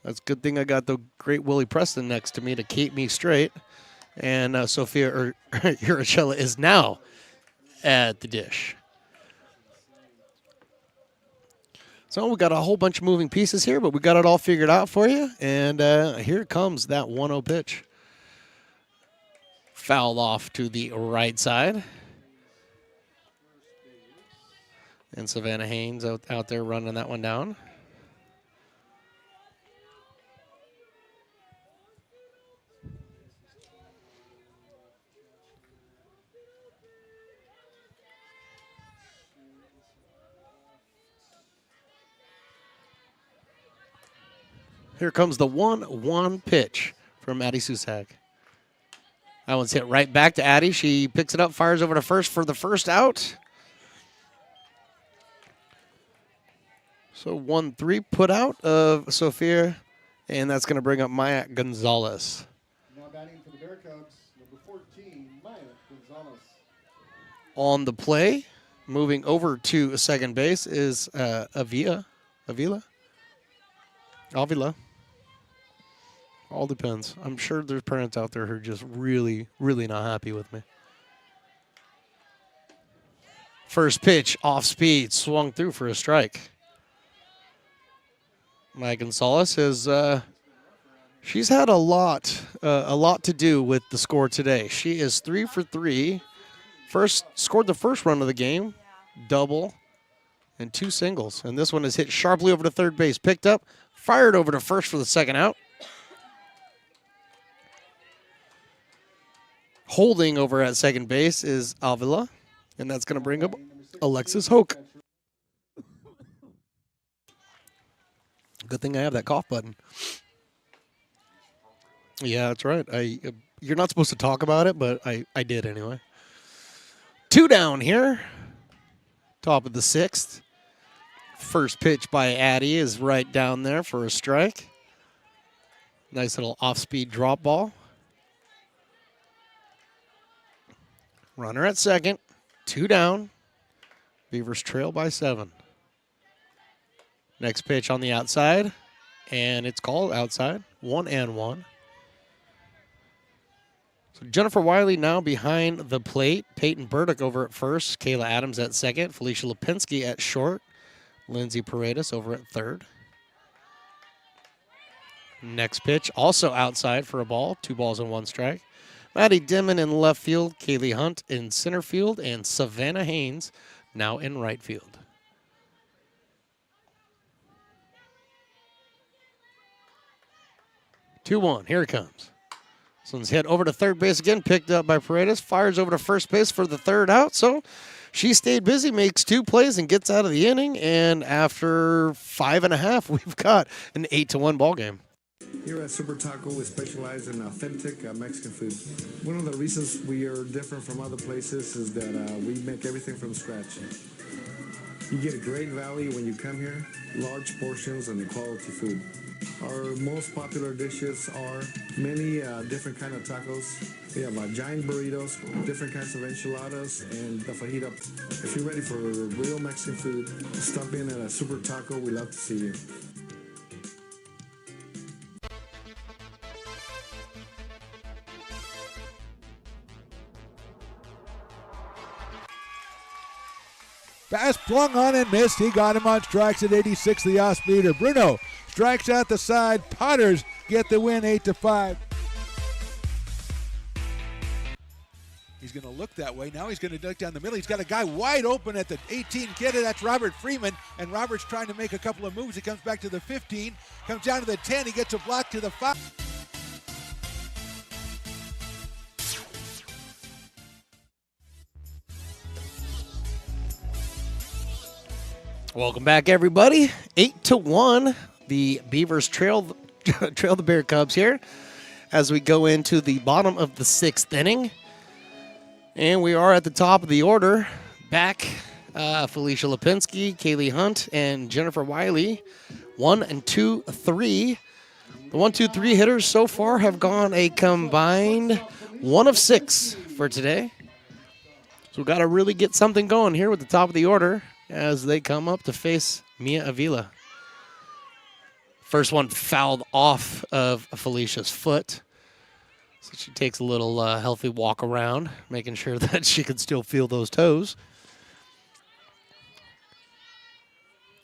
S3: That's a good thing I got the great Willie Preston next to me to keep me straight. And Sophia Urachella is now at the dish. So we got a whole bunch of moving pieces here, but we got it all figured out for you. And here comes that 1-0 pitch. Foul off to the right side. And Savannah Haynes out there running that one down. Here comes the 1-1 pitch from Addie Susak. That one's hit right back to Addie. She picks it up, fires over to first for the first out. So 1-3 put out of Sophia, and that's going to bring up Maya Gonzalez.
S4: Now batting for the Bear Cubs, number 14, Maya Gonzalez.
S3: On the play, moving over to second base is Avila. All depends. I'm sure there's parents out there who are just really, really not happy with me. First pitch, off speed, swung through for a strike. Maya Gonzalez has she's had a lot to do with the score today. She is 3 for 3. Scored the first run of the game, double, and 2 singles. And this one is hit sharply over to third base, picked up, fired over to first for the second out. Holding over at second base is Avila, and that's going to bring up Alexis Hoke. Good thing I have that cough button. Yeah, that's right. You're not supposed to talk about it, but I did anyway. 2 down here. Top of the 6th. First pitch by Addie is right down there for a strike. Nice little off-speed drop ball. Runner at second. 2 down. Beavers trail by 7. Next pitch on the outside, and it's called outside. 1-1. So Jennifer Wiley now behind the plate. Peyton Burdick over at first. Kayla Adams at second. Felicia Lipinski at short. Lindsay Paredes over at third. Next pitch, also outside for a ball. 2 balls and 1 strike. Maddie Dimon in left field. Kaylee Hunt in center field. And Savannah Haynes now in right field. Two one. Here it comes. This one's hit over to third base again, picked up by Paredes. Fires over to first base for the third out. So she stayed busy, makes 2 plays, and gets out of the inning. And after 5.5, we've got an 8-1 ball game.
S5: Here at Super Taco, we specialize in authentic Mexican food. One of the reasons we are different from other places is that we make everything from scratch. You get a great value when you come here, large portions and quality food. Our most popular dishes are many different kind of tacos. We have giant burritos, different kinds of enchiladas, and the fajita. If you're ready for real Mexican food, stop in at a Super Taco. We love to see you.
S6: Pass flung on and missed. He got him on strikes at 86, the off-speeder. Bruno strikes out the side. Potters get the win 8-5. He's going to look that way. Now he's going to duck down the middle. He's got a guy wide open at the 18 kid. That's Robert Freeman. And Robert's trying to make a couple of moves. He comes back to the 15. Comes down to the 10. He gets a block to the 5.
S3: Welcome back, everybody. 8-1. The Beavers trail the Bear Cubs here as we go into the bottom of the 6th inning. And we are at the top of the order. Back, Felicia Lipinski, Kaylee Hunt, and Jennifer Wiley. 1 and 2, 3. The 1, 2, 3 hitters so far have gone a combined 1 of 6 for today. So we've got to really get something going here with the top of the order as they come up to face Mia Avila. First one fouled off of Felicia's foot. So she takes a little healthy walk around, making sure that she can still feel those toes.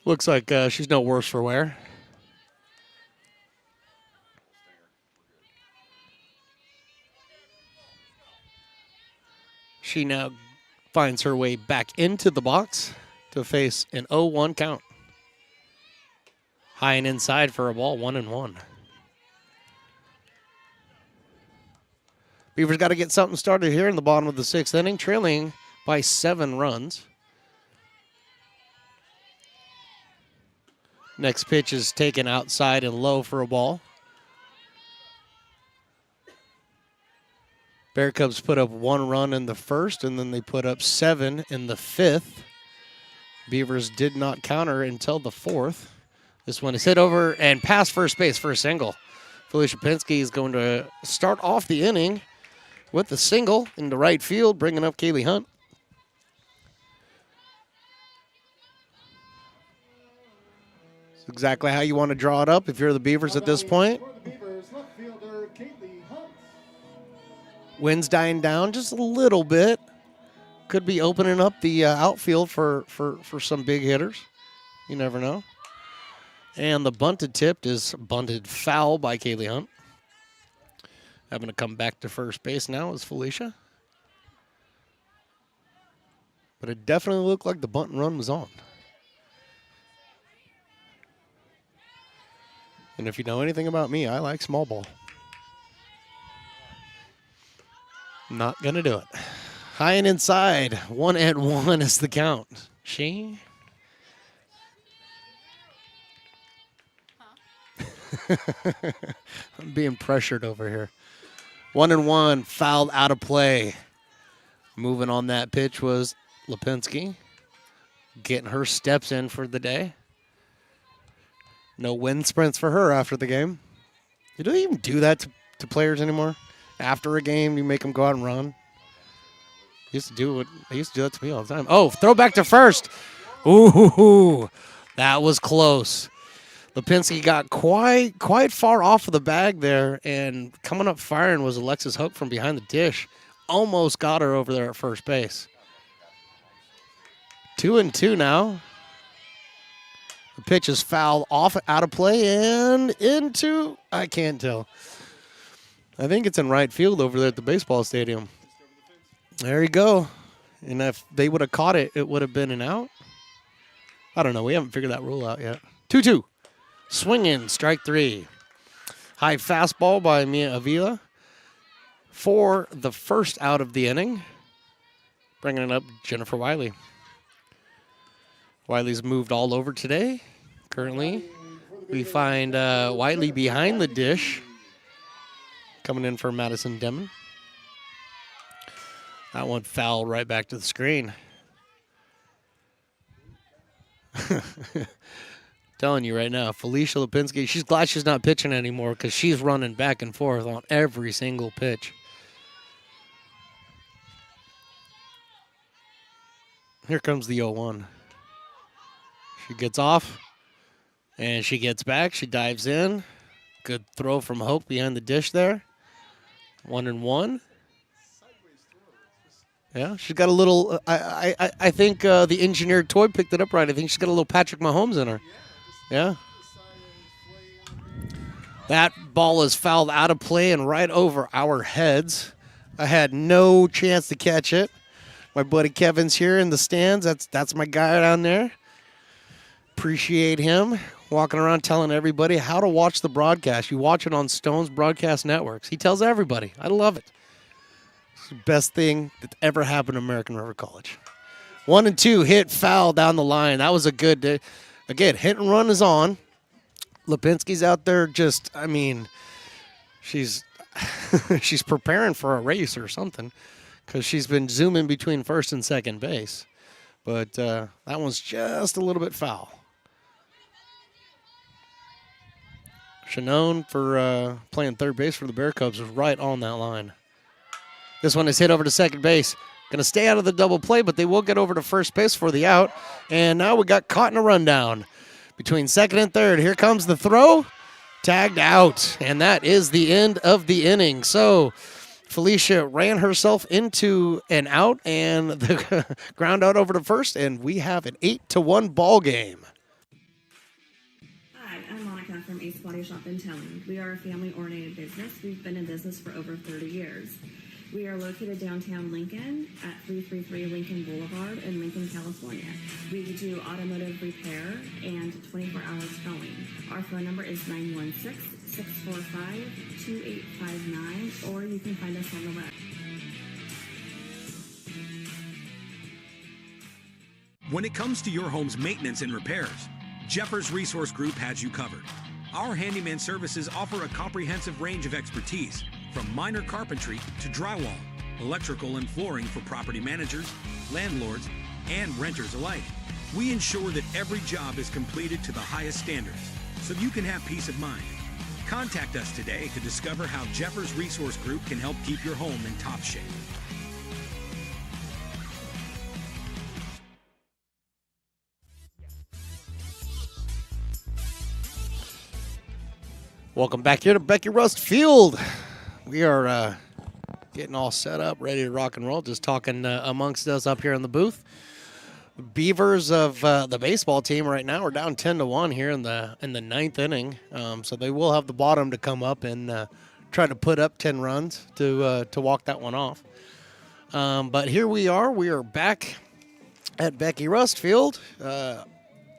S3: Looks like she's no worse for wear. She now finds her way back into the box to face an 0-1 count. High and inside for a ball, 1-1. Beavers got to get something started here in the bottom of the 6th inning, trailing by 7 runs. Next pitch is taken outside and low for a ball. Bear Cubs put up 1 run in the first, and then they put up 7 in the 5th. Beavers did not counter until the 4th. This one is hit over and past first base for a single. Felicia Pinsky is going to start off the inning with the single into right field, bringing up Kaylee Hunt. It's exactly how you want to draw it up if you're the Beavers at this point. Wind's dying down just a little bit. Could be opening up the outfield for some big hitters. You never know. And the bunted tip is bunted foul by Kaylee Hunt. Having to come back to first base now is Felicia. But it definitely looked like the bunt and run was on. And if you know anything about me, I like small ball. Not going to do it. High and inside. 1-1 is the count. She? I'm being pressured over here. 1-1, fouled out of play. Moving on that pitch was Lipinski, getting her steps in for the day. No wind sprints for her after the game. You don't even do that to players anymore. After a game, you make them go out and run. They used to do that to me all the time. Oh, throw back to first. Ooh, that was close. Lipinski got quite far off of the bag there, and coming up firing was Alexis Hook from behind the dish. Almost got her over there at first base. 2-2 now. The pitch is fouled off, out of play, and into, I can't tell. I think it's in right field over there at the baseball stadium. There you go. And if they would have caught it, it would have been an out. I don't know. We haven't figured that rule out yet. 2-2. Swinging, strike 3. High fastball by Mia Avila for the first out of the inning. Bringing it up, Jennifer Wiley. Wiley's moved all over today. Currently, we find Wiley behind the dish. Coming in for Madison Demon. That one fouled right back to the screen. Telling you right now, Felicia Lipinski, she's glad she's not pitching anymore because she's running back and forth on every single pitch. Here comes the 0-1. She gets off, and she gets back. She dives in. Good throw from Hope behind the dish there. 1-1. Yeah, she's got a little. I think the engineered toy picked it up right. I think she's got a little Patrick Mahomes in her. Yeah. That ball is fouled out of play and right over our heads. I had no chance to catch it. My buddy Kevin's here in the stands. That's my guy down there. Appreciate him walking around telling everybody how to watch the broadcast. You watch it on Stone's Broadcast Networks. He tells everybody. I love it. It's the best thing that ever happened to American River College. 1 and 2, hit, foul down the line. That was a good, again, hit and run is on. Lipinski's out there just, I mean, she's she's preparing for a race or something because she's been zooming between first and second base. But that one's just a little bit foul. Shannon for playing third base for the Bear Cubs was right on that line. This one is hit over to second base. Going to stay out of the double play, but they will get over to first base for the out. And now we got caught in a rundown between second and third. Here comes the throw. Tagged out. And that is the end of the inning. So Felicia ran herself into an out and the ground out over to first. And we have an 8-1 ball game.
S15: Hi, I'm Monica from Ace Body Shop in Town. We are a family-oriented business. We've been in business for over 30 years. We are located downtown Lincoln at 333 Lincoln Boulevard in Lincoln, California. We do automotive repair and 24 hours towing. Our phone number is 916-645-2859, or you can find us on the web.
S10: When it comes to your home's maintenance and repairs, Jeffers Resource Group has you covered. Our handyman services offer a comprehensive range of expertise, from minor carpentry to drywall, electrical and flooring for property managers, landlords, and renters alike. We ensure that every job is completed to the highest standards, so you can have peace of mind. Contact us today to discover how Jeffers Resource Group can help keep your home in top shape.
S3: Welcome back here to Becky Rust Field. We are getting all set up, ready to rock and roll, just talking amongst us up here in the booth. Beavers of the baseball team right now are down 10-1 here in the ninth inning, so they will have the bottom to come up and try to put up 10 runs to walk that one off. But here we are back at Becky Rust Field.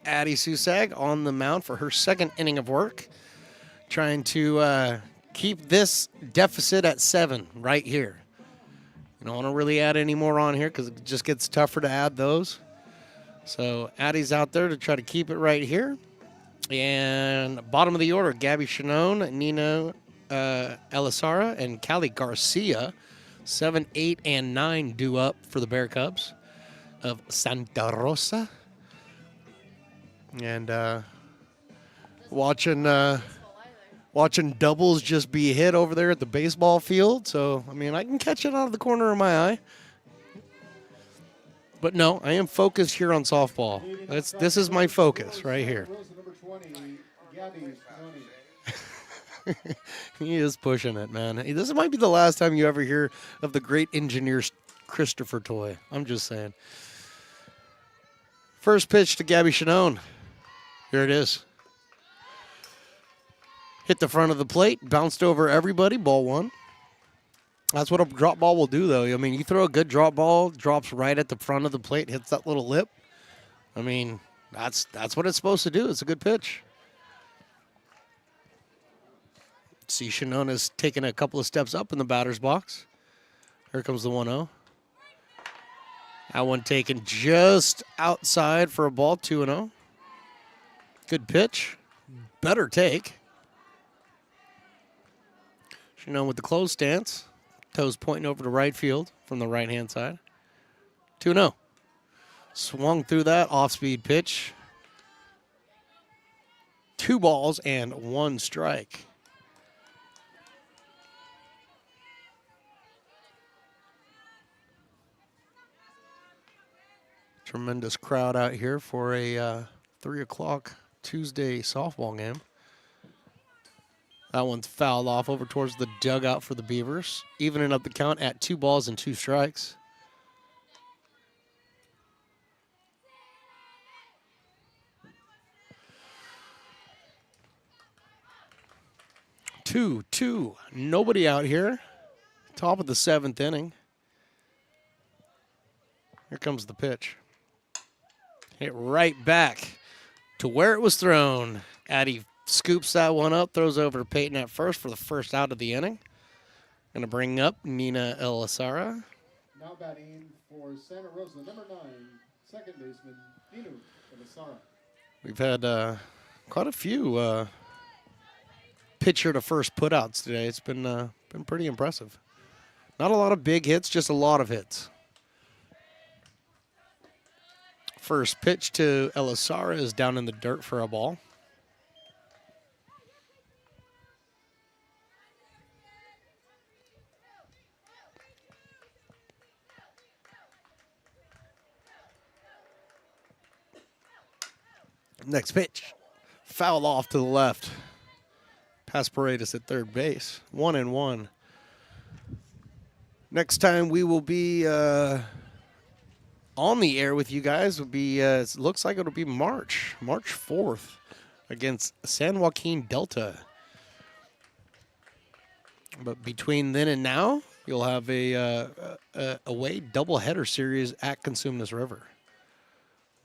S3: Addie Susag on the mound for her second inning of work, trying to keep this deficit at 7 right here. You don't want to really add any more on here because it just gets tougher to add those. So Addie's out there to try to keep it right here. And bottom of the order, Gabby Shannon, Nina Elisara, and Callie Garcia. 7, 8, and 9 due up for the Bear Cubs of Santa Rosa. And watching doubles just be hit over there at the baseball field. So, I mean, I can catch it out of the corner of my eye. But no, I am focused here on softball. This is my focus right here. He is pushing it, man. This might be the last time you ever hear of the great engineer Christopher Toy. I'm just saying. First pitch to Gabby Shannon. Here it is. Hit the front of the plate, bounced over everybody, ball one. That's what a drop ball will do, though. I mean, you throw a good drop ball, drops right at the front of the plate, hits that little lip. I mean, that's what it's supposed to do. It's a good pitch. See, Shannon is taking a couple of steps up in the batter's box. Here comes the 1-0. That one taken just outside for a ball, 2-0. Good pitch. Better take. Shannon with the closed stance. Toes pointing over to right field from the right-hand side. 2-0. Swung through that off-speed pitch. 2 balls and 1 strike. Tremendous crowd out here for a 3 o'clock Tuesday softball game. That one's fouled off over towards the dugout for the Beavers, evening up the count at 2 balls and 2 strikes. 2-2. Nobody out here. Top of the 7th inning. Here comes the pitch. Hit right back to where it was thrown. Addie scoops that one up, throws over to Peyton at first for the first out of the inning. Going to bring up Nina Elisara.
S4: Now batting for Santa Rosa, number 9, second baseman, Nina Elisara.
S3: We've had quite a few pitcher to first putouts today. It's been pretty impressive. Not a lot of big hits, just a lot of hits. First pitch to Elisara is down in the dirt for a ball. Next pitch, foul off to the left. Pass Paredes at third base, 1-1. Next time we will be on the air with you guys will be, it looks like it'll be March 4th against San Joaquin Delta. But between then and now, you'll have a away doubleheader series at Consumnes River.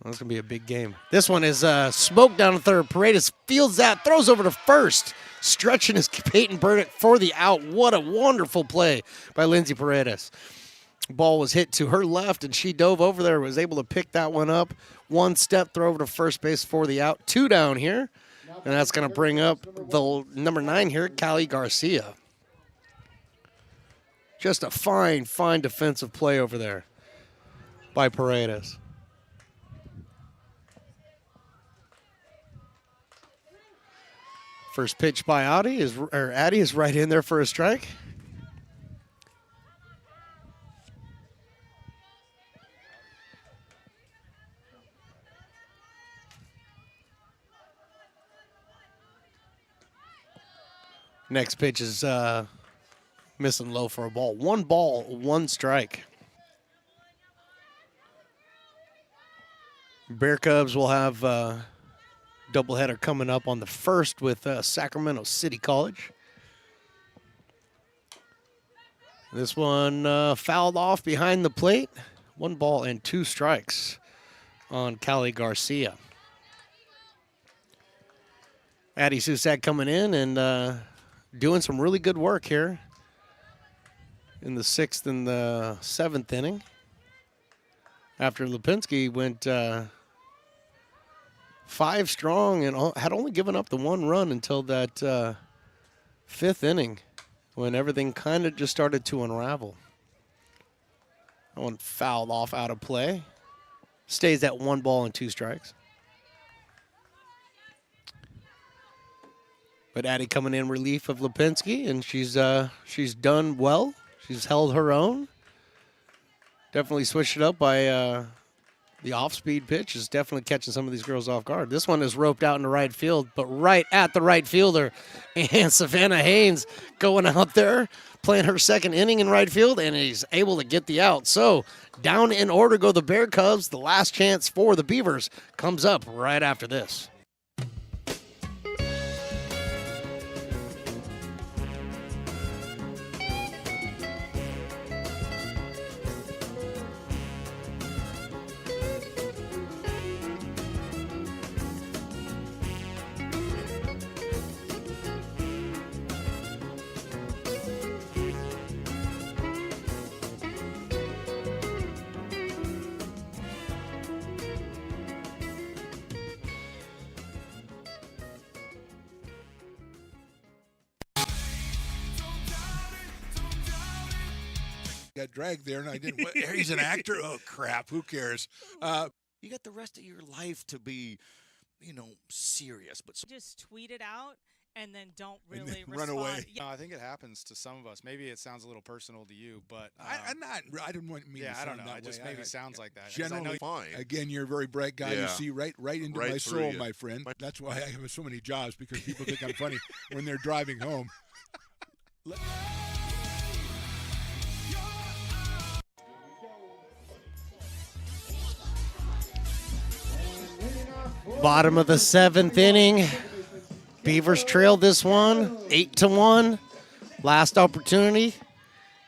S3: That's going to be a big game. This one is smoked down to third. Paredes fields that, throws over to first. Stretching his Peyton Burdick for the out. What a wonderful play by Lindsay Paredes. Ball was hit to her left, and she dove over there, was able to pick that one up. One step throw over to first base for the out. 2 down here, and that's going to bring up the number 9 here, Callie Garcia. Just a fine, fine defensive play over there by Paredes. First pitch by Addie is right in there for a strike. Next pitch is missing low for a ball. 1 ball, 1 strike. Bear Cubs will have doubleheader coming up on the 1st with Sacramento City College. This one fouled off behind the plate. 1 ball and 2 strikes on Callie Garcia. Addie Susak coming in and doing some really good work here in the 6th and the 7th inning. After Lipinski went 5 strong and had only given up the 1 run until that 5th inning when everything kind of just started to unravel. That one fouled off out of play. Stays at 1 ball and 2 strikes. But Addie coming in relief of Lipinski, and she's done well. She's held her own. Definitely switched it up by the off-speed pitch is definitely catching some of these girls off guard. This one is roped out into right field, but right at the right fielder. And Savannah Haynes going out there, playing her 2nd inning in right field, and he's able to get the out. So down in order go the Bear Cubs. The last chance for the Beavers comes up right after this.
S6: Got dragged there, and I didn't. He's an actor. Oh crap! Who cares?
S12: You got the rest of your life to be, serious. But
S13: just tweet it out and then don't
S6: And
S13: really
S6: then run
S13: respond.
S6: away.
S13: Yeah.
S14: No, I think it happens to some of us. Maybe it sounds a little personal to you, but
S6: I'm not. I didn't want me.
S14: Yeah,
S6: to
S14: I don't
S6: sound
S14: know.
S6: that
S14: It just
S6: way.
S14: maybe sounds like that. 'Cause I
S6: Generally,
S14: know
S2: fine.
S6: Again, you're a very bright guy. You
S2: Yeah.
S6: see right into
S2: Right
S6: my
S2: through
S6: soul,
S2: you.
S6: my friend. That's why I have so many jobs, because people think I'm funny when they're driving home.
S3: Bottom of the 7th inning. Beavers trail this one 8-1. Last opportunity.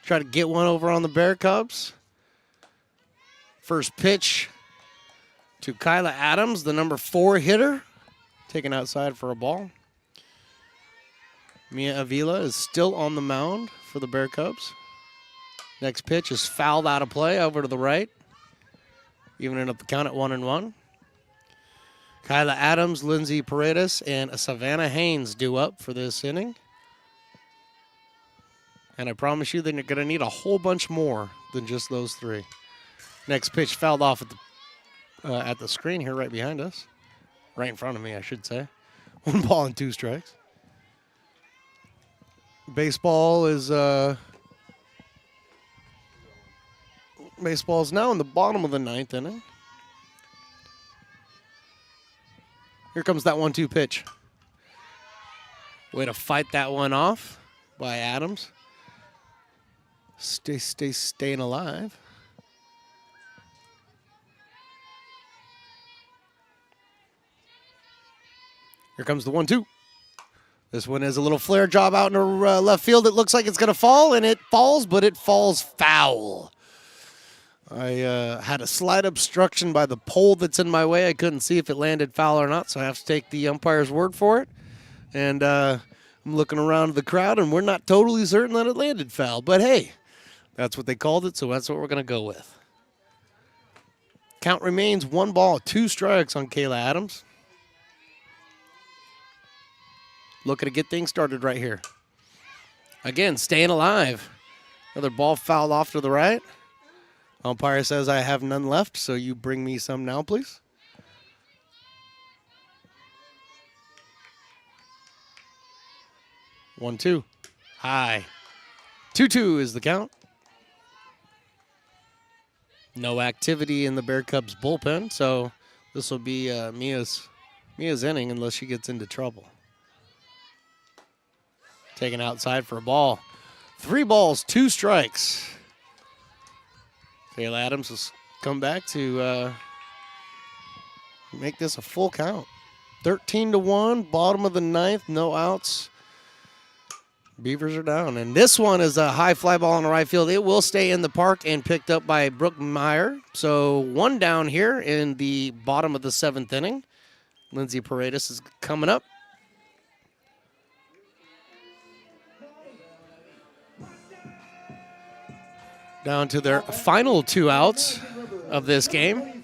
S3: Try to get one over on the Bear Cubs. First pitch to Kyla Adams, the number 4 hitter, taken outside for a ball. Mia Avila is still on the mound for the Bear Cubs. Next pitch is fouled out of play over to the right, evening up the count at 1-1. Kyla Adams, Lindsay Paredes, and Savannah Haynes due up for this inning. And I promise you, they're going to need a whole bunch more than just those 3. Next pitch fouled off at the screen here right behind us. Right in front of me, I should say. 1 ball and 2 strikes. Baseball is now in the bottom of the 9th inning. Here comes that 1-2 pitch. Way to fight that one off by Adams. Staying alive. Here comes the 1-2. This one is a little flare job out in the left field. It looks like it's going to fall, and it falls, but it falls foul. I had a slight obstruction by the pole that's in my way. I couldn't see if it landed foul or not, so I have to take the umpire's word for it. And I'm looking around the crowd, and we're not totally certain that it landed foul. But, hey, that's what they called it, so that's what we're going to go with. Count remains 1 ball, 2 strikes on Kayla Adams. Looking to get things started right here. Again, staying alive. Another ball fouled off to the right. Umpire says I have none left, so you bring me some now, please. One, 2. High. 2-2 is the count. No activity in the Bear Cubs bullpen, so this will be Mia's inning unless she gets into trouble. Taken outside for a ball. 3 balls, 2 strikes. Kayla Adams has come back to make this a full count. 13-1, bottom of the 9th, no outs. Beavers are down. And this one is a high fly ball in the right field. It will stay in the park and picked up by Brooke Meyer. So 1 down here in the bottom of the 7th inning. Lindsay Paredes is coming up. Down to their final 2 outs of this game.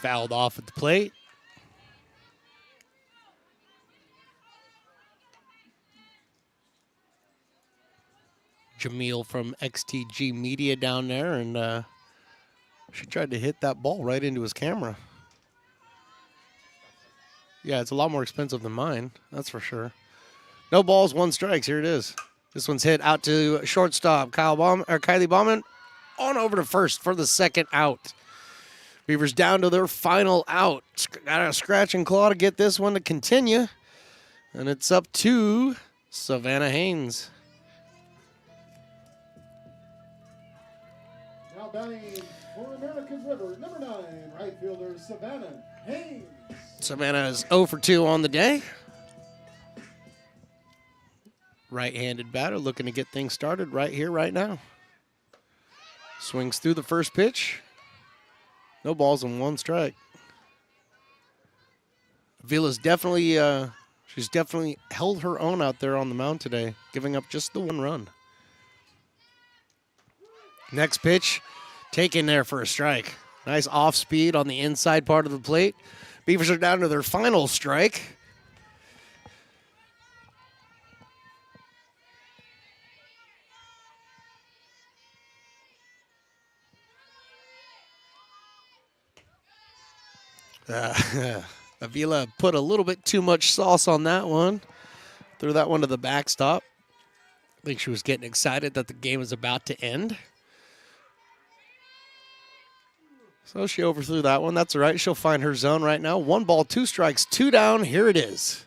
S3: Fouled off at the plate. Jamil from XTG Media down there, and she tried to hit that ball right into his camera. Yeah, it's a lot more expensive than mine, that's for sure. No balls, 1 strikes. Here it is. This one's hit out to shortstop. Kylie Bauman on over to first for the 2nd out. Beavers down to their final out. Got a scratch and claw to get this one to continue. And it's up to Savannah Haynes.
S4: Now batting for American River, number 9, right fielder Savannah Haynes.
S3: Savannah is 0 for 2 on the day. Right-handed batter looking to get things started right here, right now. Swings through the first pitch. No balls and 1 strike. Vila's definitely, she's definitely held her own out there on the mound today, giving up just the 1 run. Next pitch, taken there for a strike. Nice off speed on the inside part of the plate. Beavers are down to their final strike. Avila put a little bit too much sauce on that one. Threw that one to the backstop. I think she was getting excited that the game was about to end. So she overthrew that one. That's all right. She'll find her zone right now. 1 ball, 2 strikes, 2 down. Here it is.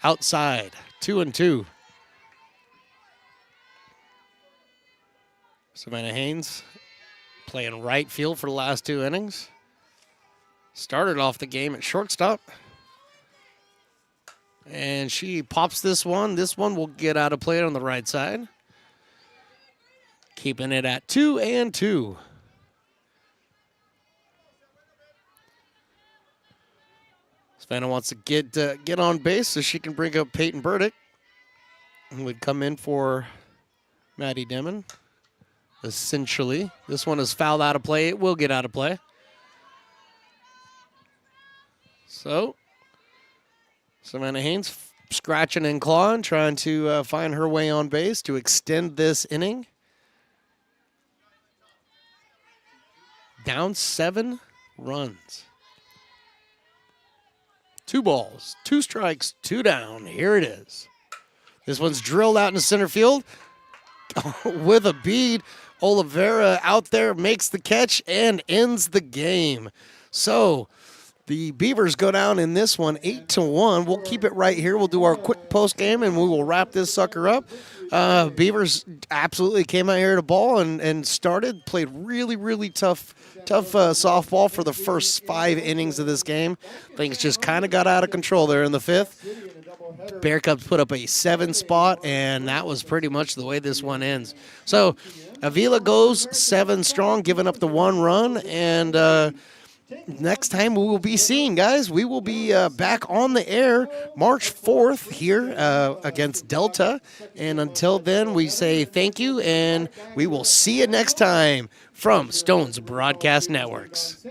S3: Outside. 2-2. Savannah Haynes playing right field for the last 2 innings. Started off the game at shortstop. And she pops this one. This one will get out of play on the right side. Keeping it at 2-2. Savannah wants to get on base so she can bring up Peyton Burdick, who would come in for Maddie Demon. Essentially, this one is fouled out of play. It will get out of play. So, Savannah Haynes scratching and clawing, trying to find her way on base to extend this inning. Down 7 runs. 2 balls, 2 strikes, 2 down. Here it is. This one's drilled out into center field with a bead. Oliveira out there makes the catch and ends the game. So the Beavers go down in this one 8-1. We'll keep it right here. We'll do our quick post game and we will wrap this sucker up. Beavers absolutely came out here to ball and played really tough softball for the first 5 innings of this game. Things just kind of got out of control there in the 5th. Bear Cubs put up a 7 spot, and that was pretty much the way this one ends. So Avila goes 7 strong, giving up the 1 run, and next time we will be seeing, guys, we will be back on the air March 4th here against Delta. And until then, we say thank you, and we will see you next time from Stones Broadcast Networks.